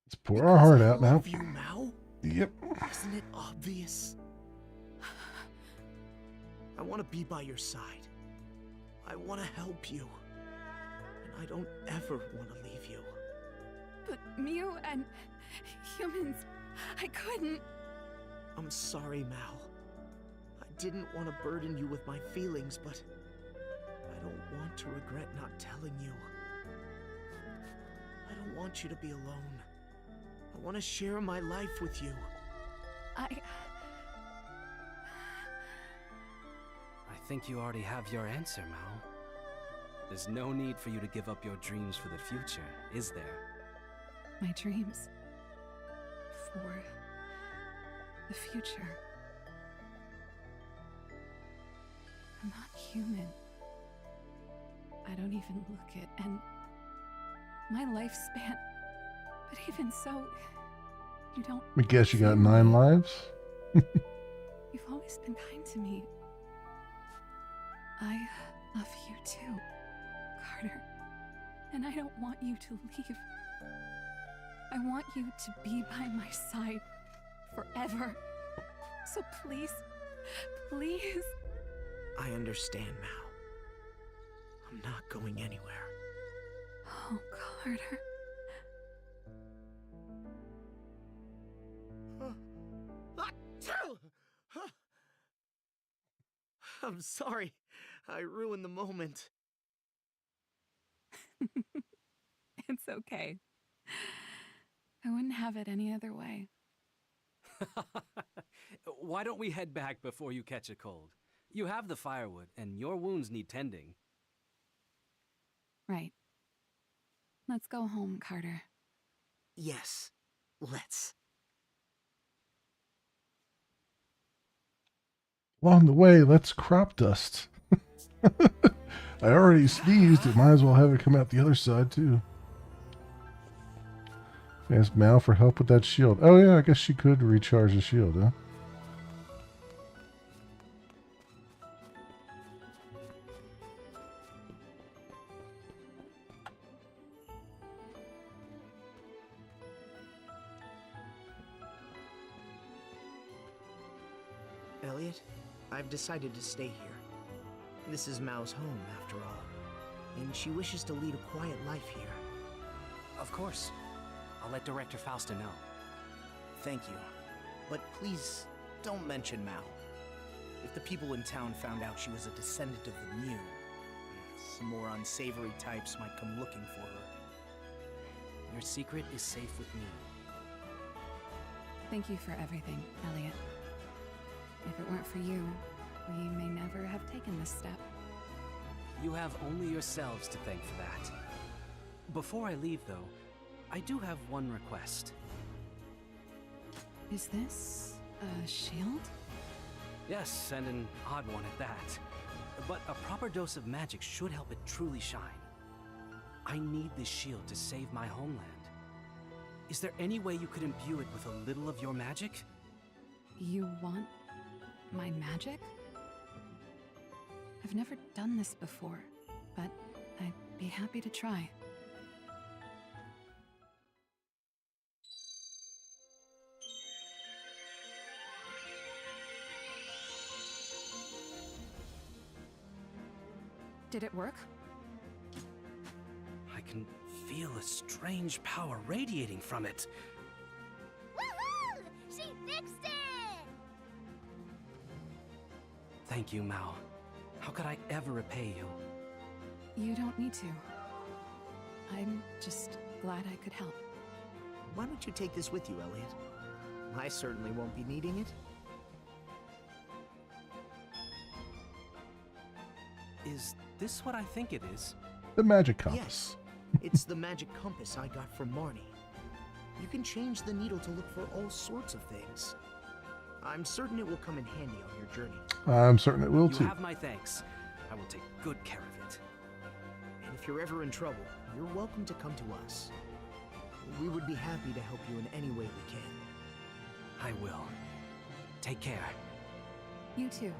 Let's pour our heart out I now. love you, Mal. Yep. Isn't it obvious? I want to be by your side. I want to help you. And I don't ever want to leave you. But Mew and humans, I couldn't. I'm sorry, Mal. I didn't want to burden you with my feelings, but I don't want to regret not telling you. I don't want you to be alone. I want to share my life with you. I think you already have your answer, Mal. There's no need for you to give up your dreams for the future, is there? My dreams. For the future. I'm not human. I don't even look it, and my lifespan. But even so, you don't. I guess you got see 9 me. lives. You've always been kind to me. I love you too, Carter. And I don't want you to leave. I want you to be by my side forever. So please, please. I understand, Mal. I'm not going anywhere. Oh, Carter. I'm sorry. I ruined the moment. It's okay. I wouldn't have it any other way. Why don't we head back before you catch a cold? You have the firewood, and your wounds need tending. Right. Let's go home, Carter. Yes, let's. Along the way, let's crop dust. I already sneezed. It might as well have it come out the other side, too. Ask Mal for help with that shield. Oh, yeah, I guess she could recharge the shield, huh? Elliot, I've decided to stay here. This is Mao's home, after all. And she wishes to lead a quiet life here. Of course. I'll let Director Fausta know. Thank you. But please, don't mention Mao. If the people in town found out she was a descendant of the Mew, some more unsavory types might come looking for her. Your secret is safe with me. Thank you for everything, Elliot. If it weren't for you, we may never have taken this step. You have only yourselves to thank for that. Before I leave, though, I do have one request. Is this a shield? Yes, and an odd one at that. But a proper dose of magic should help it truly shine. I need this shield to save my homeland. Is there any way you could imbue it with a little of your magic? You want my magic? I've never done this before, but I'd be happy to try. Did it work? I can feel a strange power radiating from it. Woohoo! She fixed it! Thank you, Mao. How could I ever repay you? You don't need to. I'm just glad I could help. Why don't you take this with you, Elliot? I certainly won't be needing it. Is this what I think it is? The magic compass. Yes, it's the magic compass I got from Marnie. You can change the needle to look for all sorts of things. I'm certain it will come in handy on your journey. I'm certain it will, You too. have my thanks. I will take good care of it. And if you're ever in trouble, you're welcome to come to us. We would be happy to help you in any way we can. I will. Take care. You too.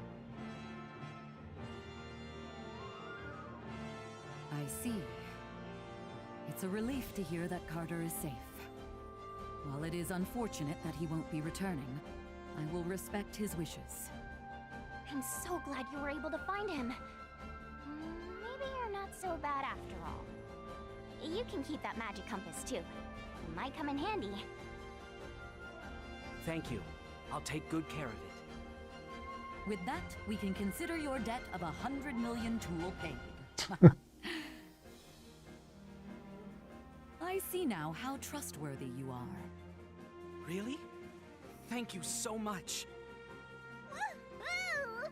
I see. It's a relief to hear that Carter is safe. While it is unfortunate that he won't be returning, I will respect his wishes. I'm so glad you were able to find him. Maybe you're not so bad after all. You can keep that magic compass too. It might come in handy. Thank you. I'll take good care of it. With that, we can consider your debt of 100 million tool paid. I see now how trustworthy you are. Really? Thank you so much. Woo-hoo!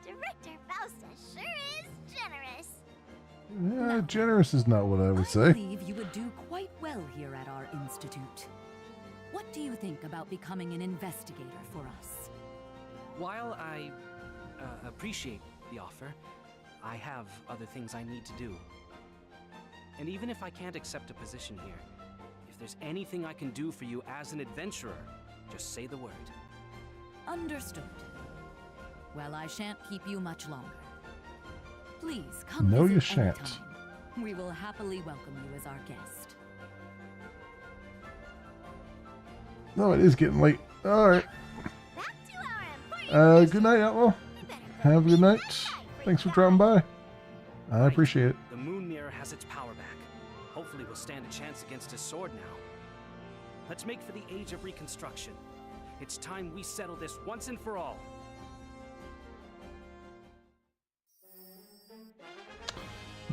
Director Fausta sure is generous. Yeah, generous is not what I would I say. believe you would do quite well here at our institute. What do you think about becoming an investigator for us? While I appreciate the offer, I have other things I need to do. And even if I can't accept a position here, if there's anything I can do for you as an adventurer, just say the word. Understood. Well, I shan't keep you much longer. Please come No, visit you shan't. anytime. We will happily welcome you as our guest. No, it is getting late. All right. Back to our important Good night, Outlaw. You better Have a good night. for Thanks for you. dropping by. I Right. appreciate it. The moon mirror has its power back. Hopefully we'll stand a chance against his sword now. Let's make for the Age of Reconstruction. It's time we settle this once and for all.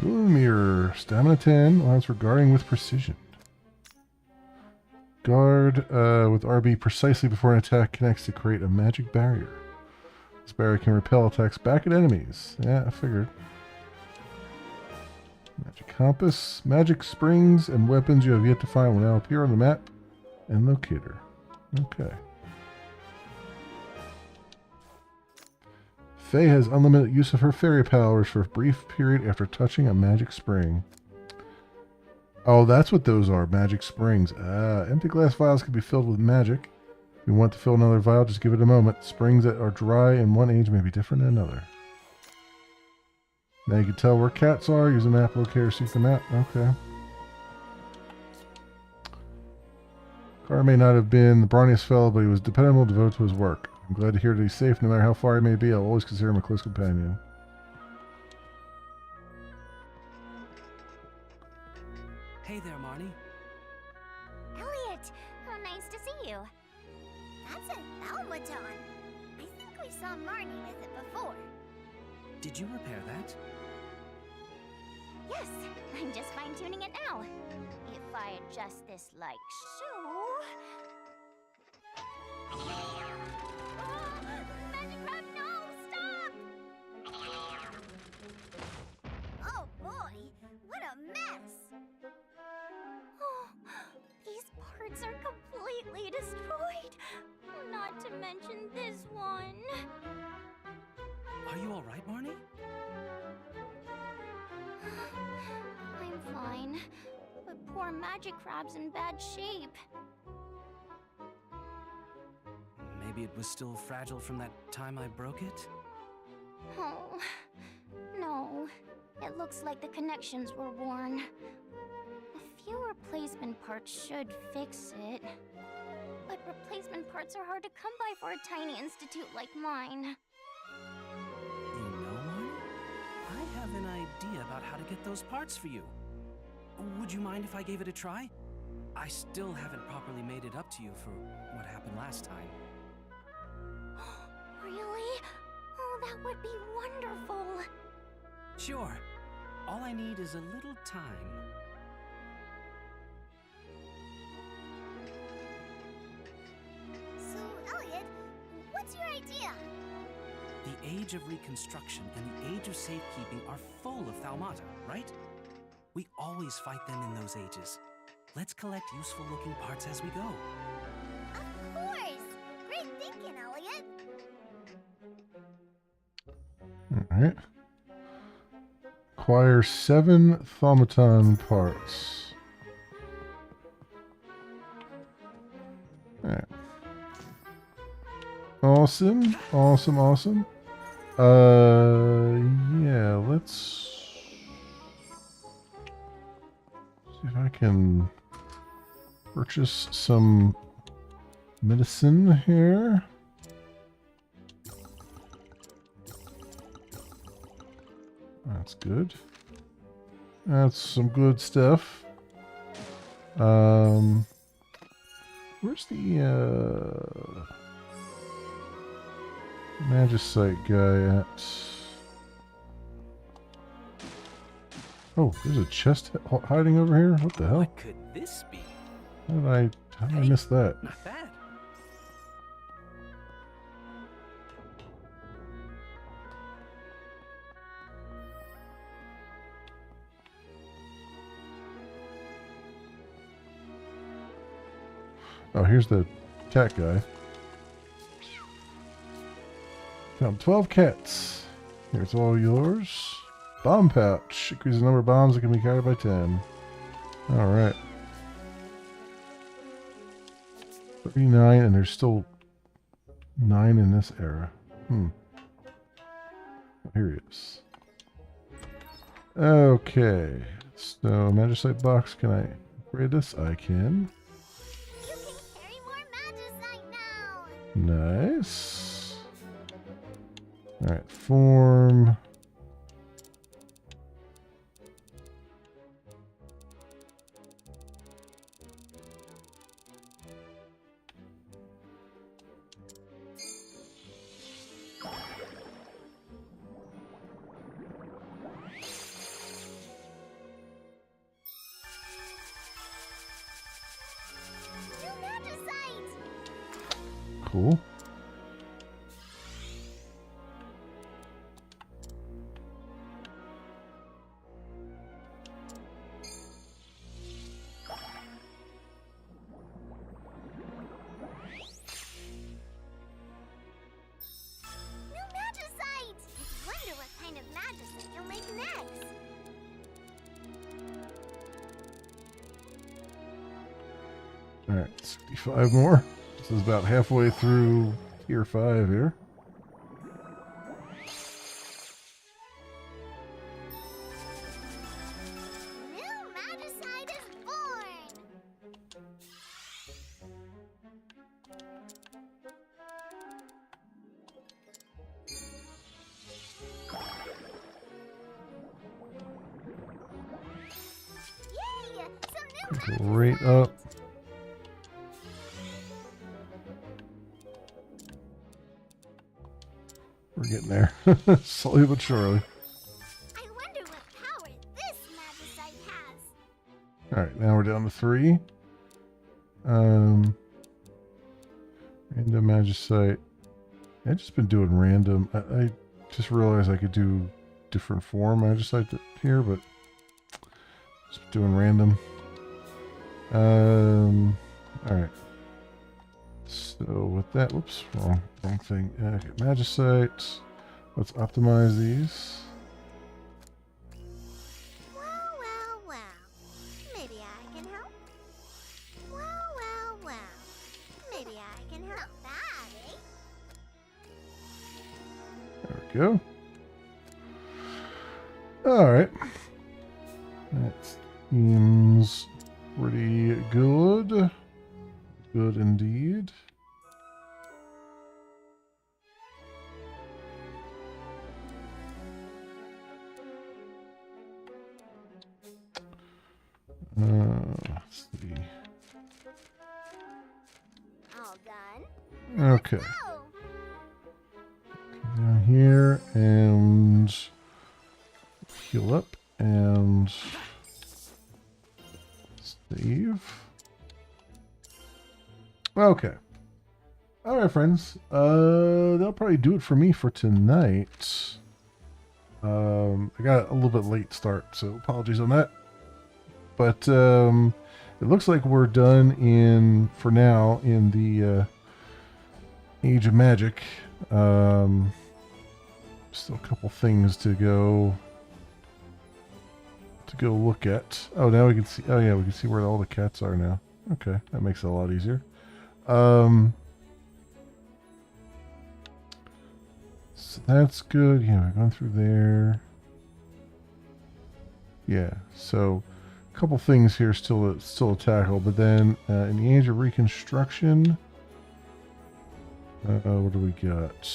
Moon mirror. Stamina 10. Allows for guarding with precision. Guard with RB precisely before an attack connects to create a magic barrier. This barrier can repel attacks back at enemies. Yeah, I figured. Magic compass. Magic springs and weapons you have yet to find will now appear on the map and locator. Okay. Faye has unlimited use of her fairy powers for a brief period after touching a magic spring. Oh, that's what those are, magic springs. Empty glass vials can be filled with magic. If you want to fill another vial, just give it a moment. Springs that are dry in one age may be different in another. Now you can tell where cats are. Use a map locator to seek the map. Okay. Carter may not have been the brawniest fellow, but he was dependable and devoted to his work. I'm glad to hear that he's safe, no matter how far he may be. I'll always consider him a close companion. Hey there, Marnie. Elliot, how nice to see you. That's a Thalmaton. I think we saw Marnie with it before. Did you repair that? Yes, I'm just fine-tuning it now. If I adjust this like so... Magic Crab, no! Stop! Oh boy, what a mess! These parts are completely destroyed. Not to mention this one. Are you alright, Marnie? I'm fine, but poor Magic Crab's in bad shape. Maybe it was still fragile from that time I broke it? Oh, no. It looks like the connections were worn. A few replacement parts should fix it. But replacement parts are hard to come by for a tiny institute like mine. You know, Marnie? I have an idea about how to get those parts for you. Would you mind if I gave it a try? I still haven't properly made it up to you for what happened last time. Really? Oh, that would be wonderful. Sure. All I need is a little time. So, Elliot, what's your idea? The Age of Reconstruction and the Age of Safekeeping are full of Thalmata, right? We always fight them in those ages. Let's collect useful-looking parts as we go. Of course! Great thinking, Elliot! Alright. Acquire 7 Thaumaton parts. Alright. Awesome. Awesome, awesome. Yeah, let's see if I can purchase some medicine here. That's good. That's some good stuff. Where's the Magicite guy at? Oh, there's a chest hiding over here. What the hell? What could this be? How did I miss that? Not bad. Oh, here's the cat guy. Found 12 cats. Here's all yours. Bomb pouch. Increases the number of bombs that can be carried by 10. Alright. 39, and there's still 9 in this era. Here he is. Okay. So, Magicite box. Can I upgrade this? I can. You can carry more magicite now! Nice. Alright, form. New magicite! Cool. New magicite! I wonder what kind of magicite you'll make next. Alright, 65 more. This is about halfway through tier 5 here. New magicite is born! Yay! Some new Right magicite! up. We're getting there. Slowly but surely. I wonder what power this magicite has. Alright, now we're down to 3. Random Magicite. I've just been doing random. I just realized I could do different form Magicite here, but just doing random. Alright. So with that, whoops, wrong thing. Okay, Magicite. Let's optimize these. Well. Maybe I can help. Well. Maybe I can help that, eh? There we go. Alright. That seems pretty good. Good indeed. Let's see. All done. Okay. Oh, Down here and heal up and save. Okay. Alright, friends. That'll probably do it for me for tonight. I got a little bit late start, so apologies on that. But it looks like we're done for now in the Age of Magic. Still a couple things to go look at. Oh, now we can see. Oh yeah, we can see where all the cats are now. Okay, that makes it a lot easier. So that's good. Yeah, we're going through there. Yeah, so a couple things here still a tackle, but then in the Age of Reconstruction, what do we got?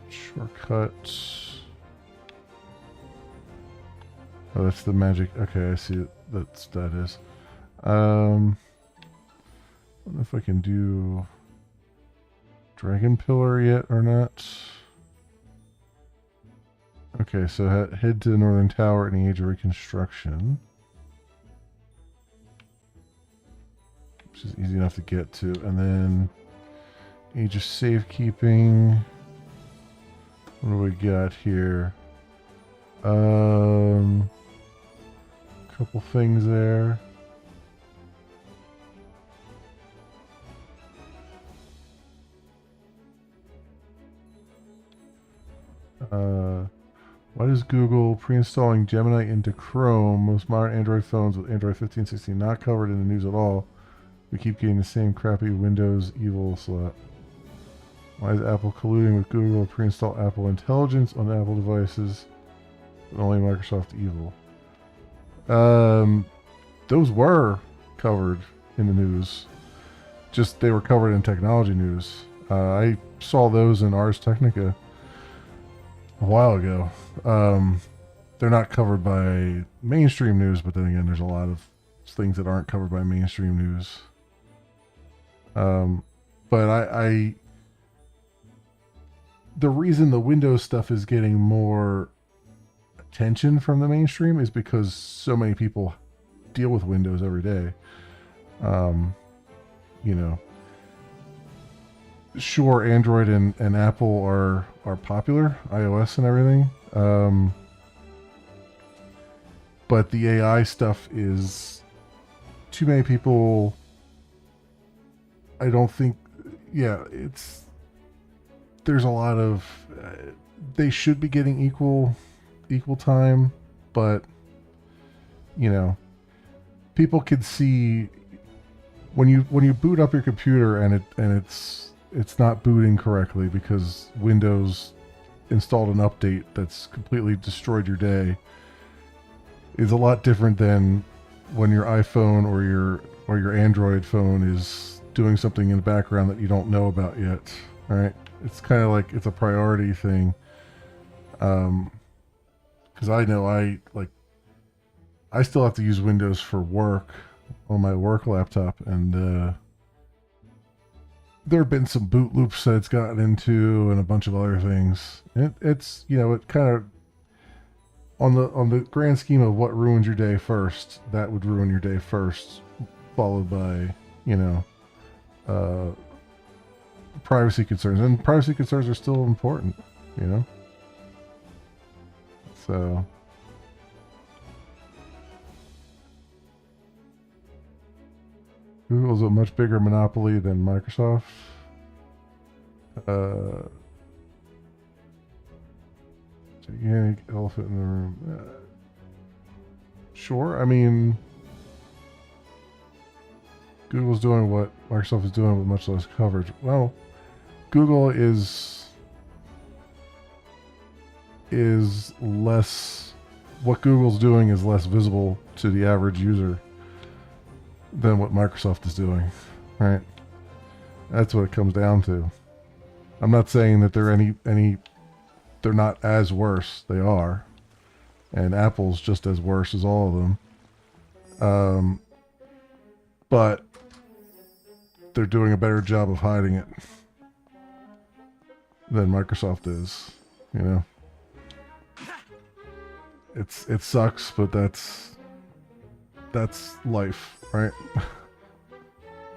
Shortcut. Oh, that's the magic. Okay, I see it. That is. I don't know if I can do Dragon Pillar yet or not. Okay, so head to the Northern Tower in the Age of Reconstruction. Which is easy enough to get to. And then Age of Safekeeping. What do we got here? Couple things there. Why does Google pre-installing Gemini into Chrome? Most modern Android phones with Android 15, 16 not covered in the news at all. We keep getting the same crappy Windows evil slot. Why is Apple colluding with Google to pre-install Apple Intelligence on Apple devices, but only Microsoft evil? Those were covered in the news. Just they were covered in technology news. I saw those in Ars Technica a while ago. They're not covered by mainstream news, but then again, there's a lot of things that aren't covered by mainstream news. But the reason the Windows stuff is getting more attention from the mainstream is because so many people deal with Windows every day. You know, sure, Android and Apple are popular, iOS and everything. But the AI stuff is too many people. I don't think, there's a lot of, they should be getting equal time, but you know, people could see when you boot up your computer and it's not booting correctly because Windows installed an update that's completely destroyed your day, is a lot different than when your iPhone or your Android phone is doing something in the background that you don't know about yet. All right, it's kind of like it's a priority thing. Because I know I still have to use Windows for work on my work laptop, and there have been some boot loops that it's gotten into and a bunch of other things. It's it kind of on the grand scheme of what ruins your day first, that would ruin your day first, followed by privacy concerns, and privacy concerns are still important, so Google's a much bigger monopoly than Microsoft. Gigantic elephant in the room. Sure, I mean, Google's doing what Microsoft is doing with much less coverage. Well, Google is less, what Google's doing is less visible to the average user than what Microsoft is doing, right? That's what it comes down to. I'm not saying that they're not as worse. They are. And Apple's just as worse as all of them. But they're doing a better job of hiding it than Microsoft is, It sucks, but that's life, right?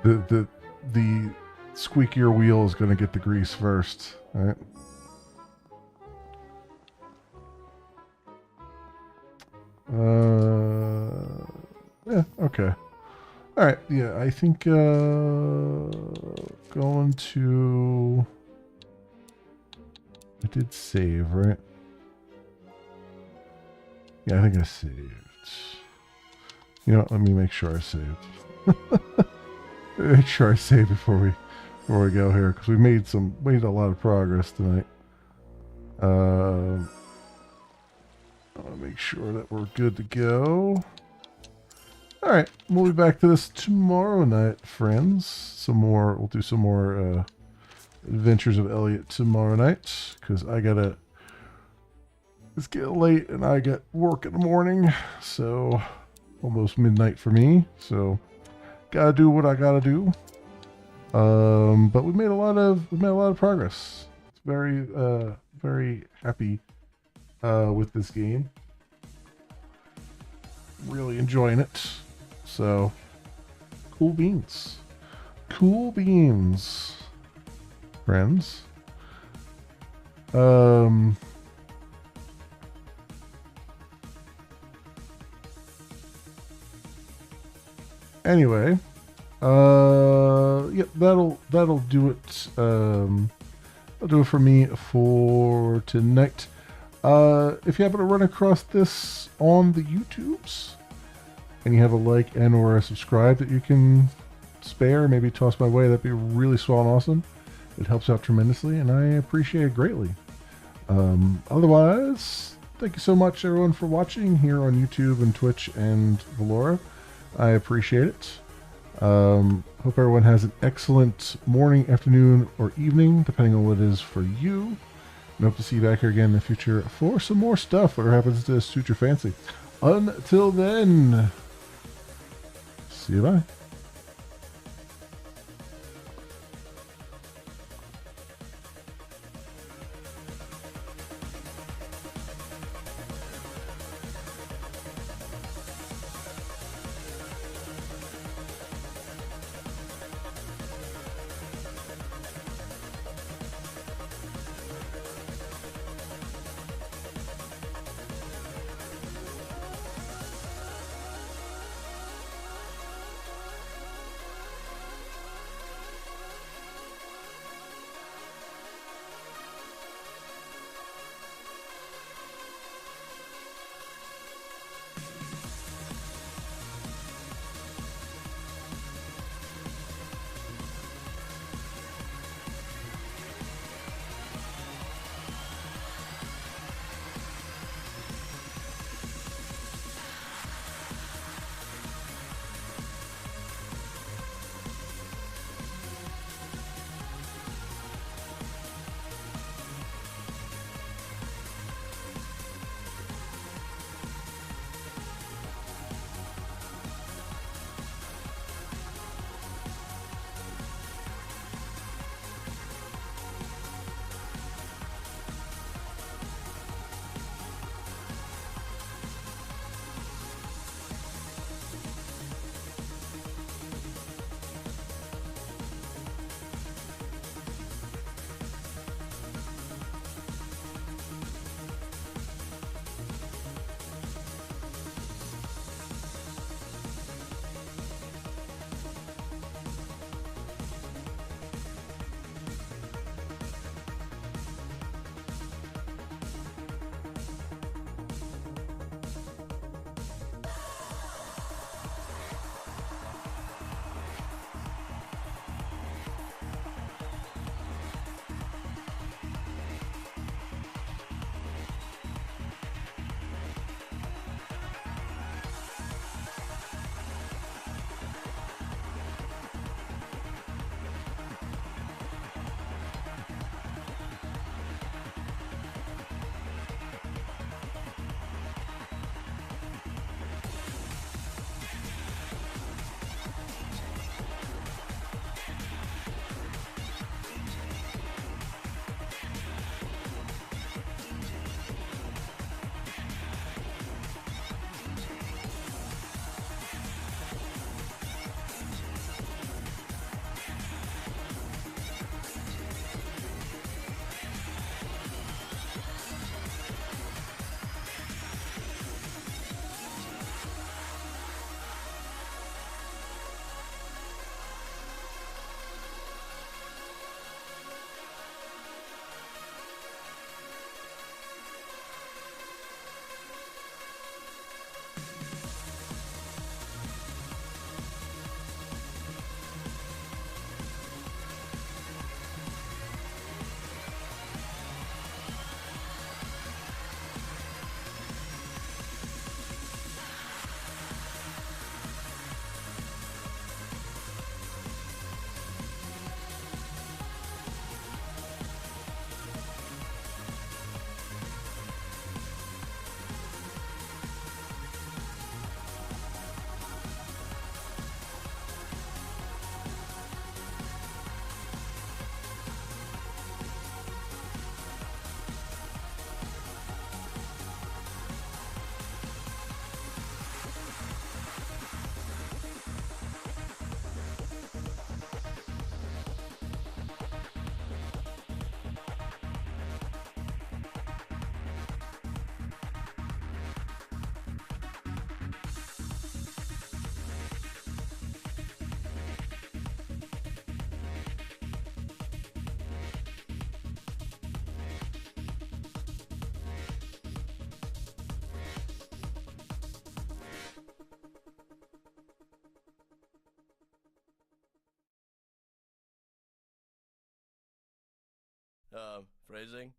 The squeakier wheel is going to get the grease first, right? Yeah, okay. All right, yeah, I think going to, I did save, right? Yeah, I think I saved. Let me make sure I saved. Make sure I save before we go here, because we made a lot of progress tonight. I want to make sure that we're good to go. All right, we'll be back to this tomorrow night, friends. We'll do some more Adventures of Elliot tomorrow night, because it's getting late and I got work in the morning, so almost midnight for me. So gotta do what I gotta do. But we made a lot of progress. It's very happy with this game. Really enjoying it. So, cool beans. Cool beans, friends. Anyway, yep, that'll do it. That'll do it for me for tonight. If you happen to run across this on the YouTubes and you have a like and or a subscribe that you can spare, maybe toss my way, that'd be really swell and awesome. It helps out tremendously, and I appreciate it greatly. Otherwise, thank you so much, everyone, for watching here on YouTube and Twitch and Valora. I appreciate it. Hope everyone has an excellent morning, afternoon, or evening, depending on what it is for you. And hope to see you back here again in the future for some more stuff, whatever happens to suit your fancy. Until then, see you bye. Phrasing?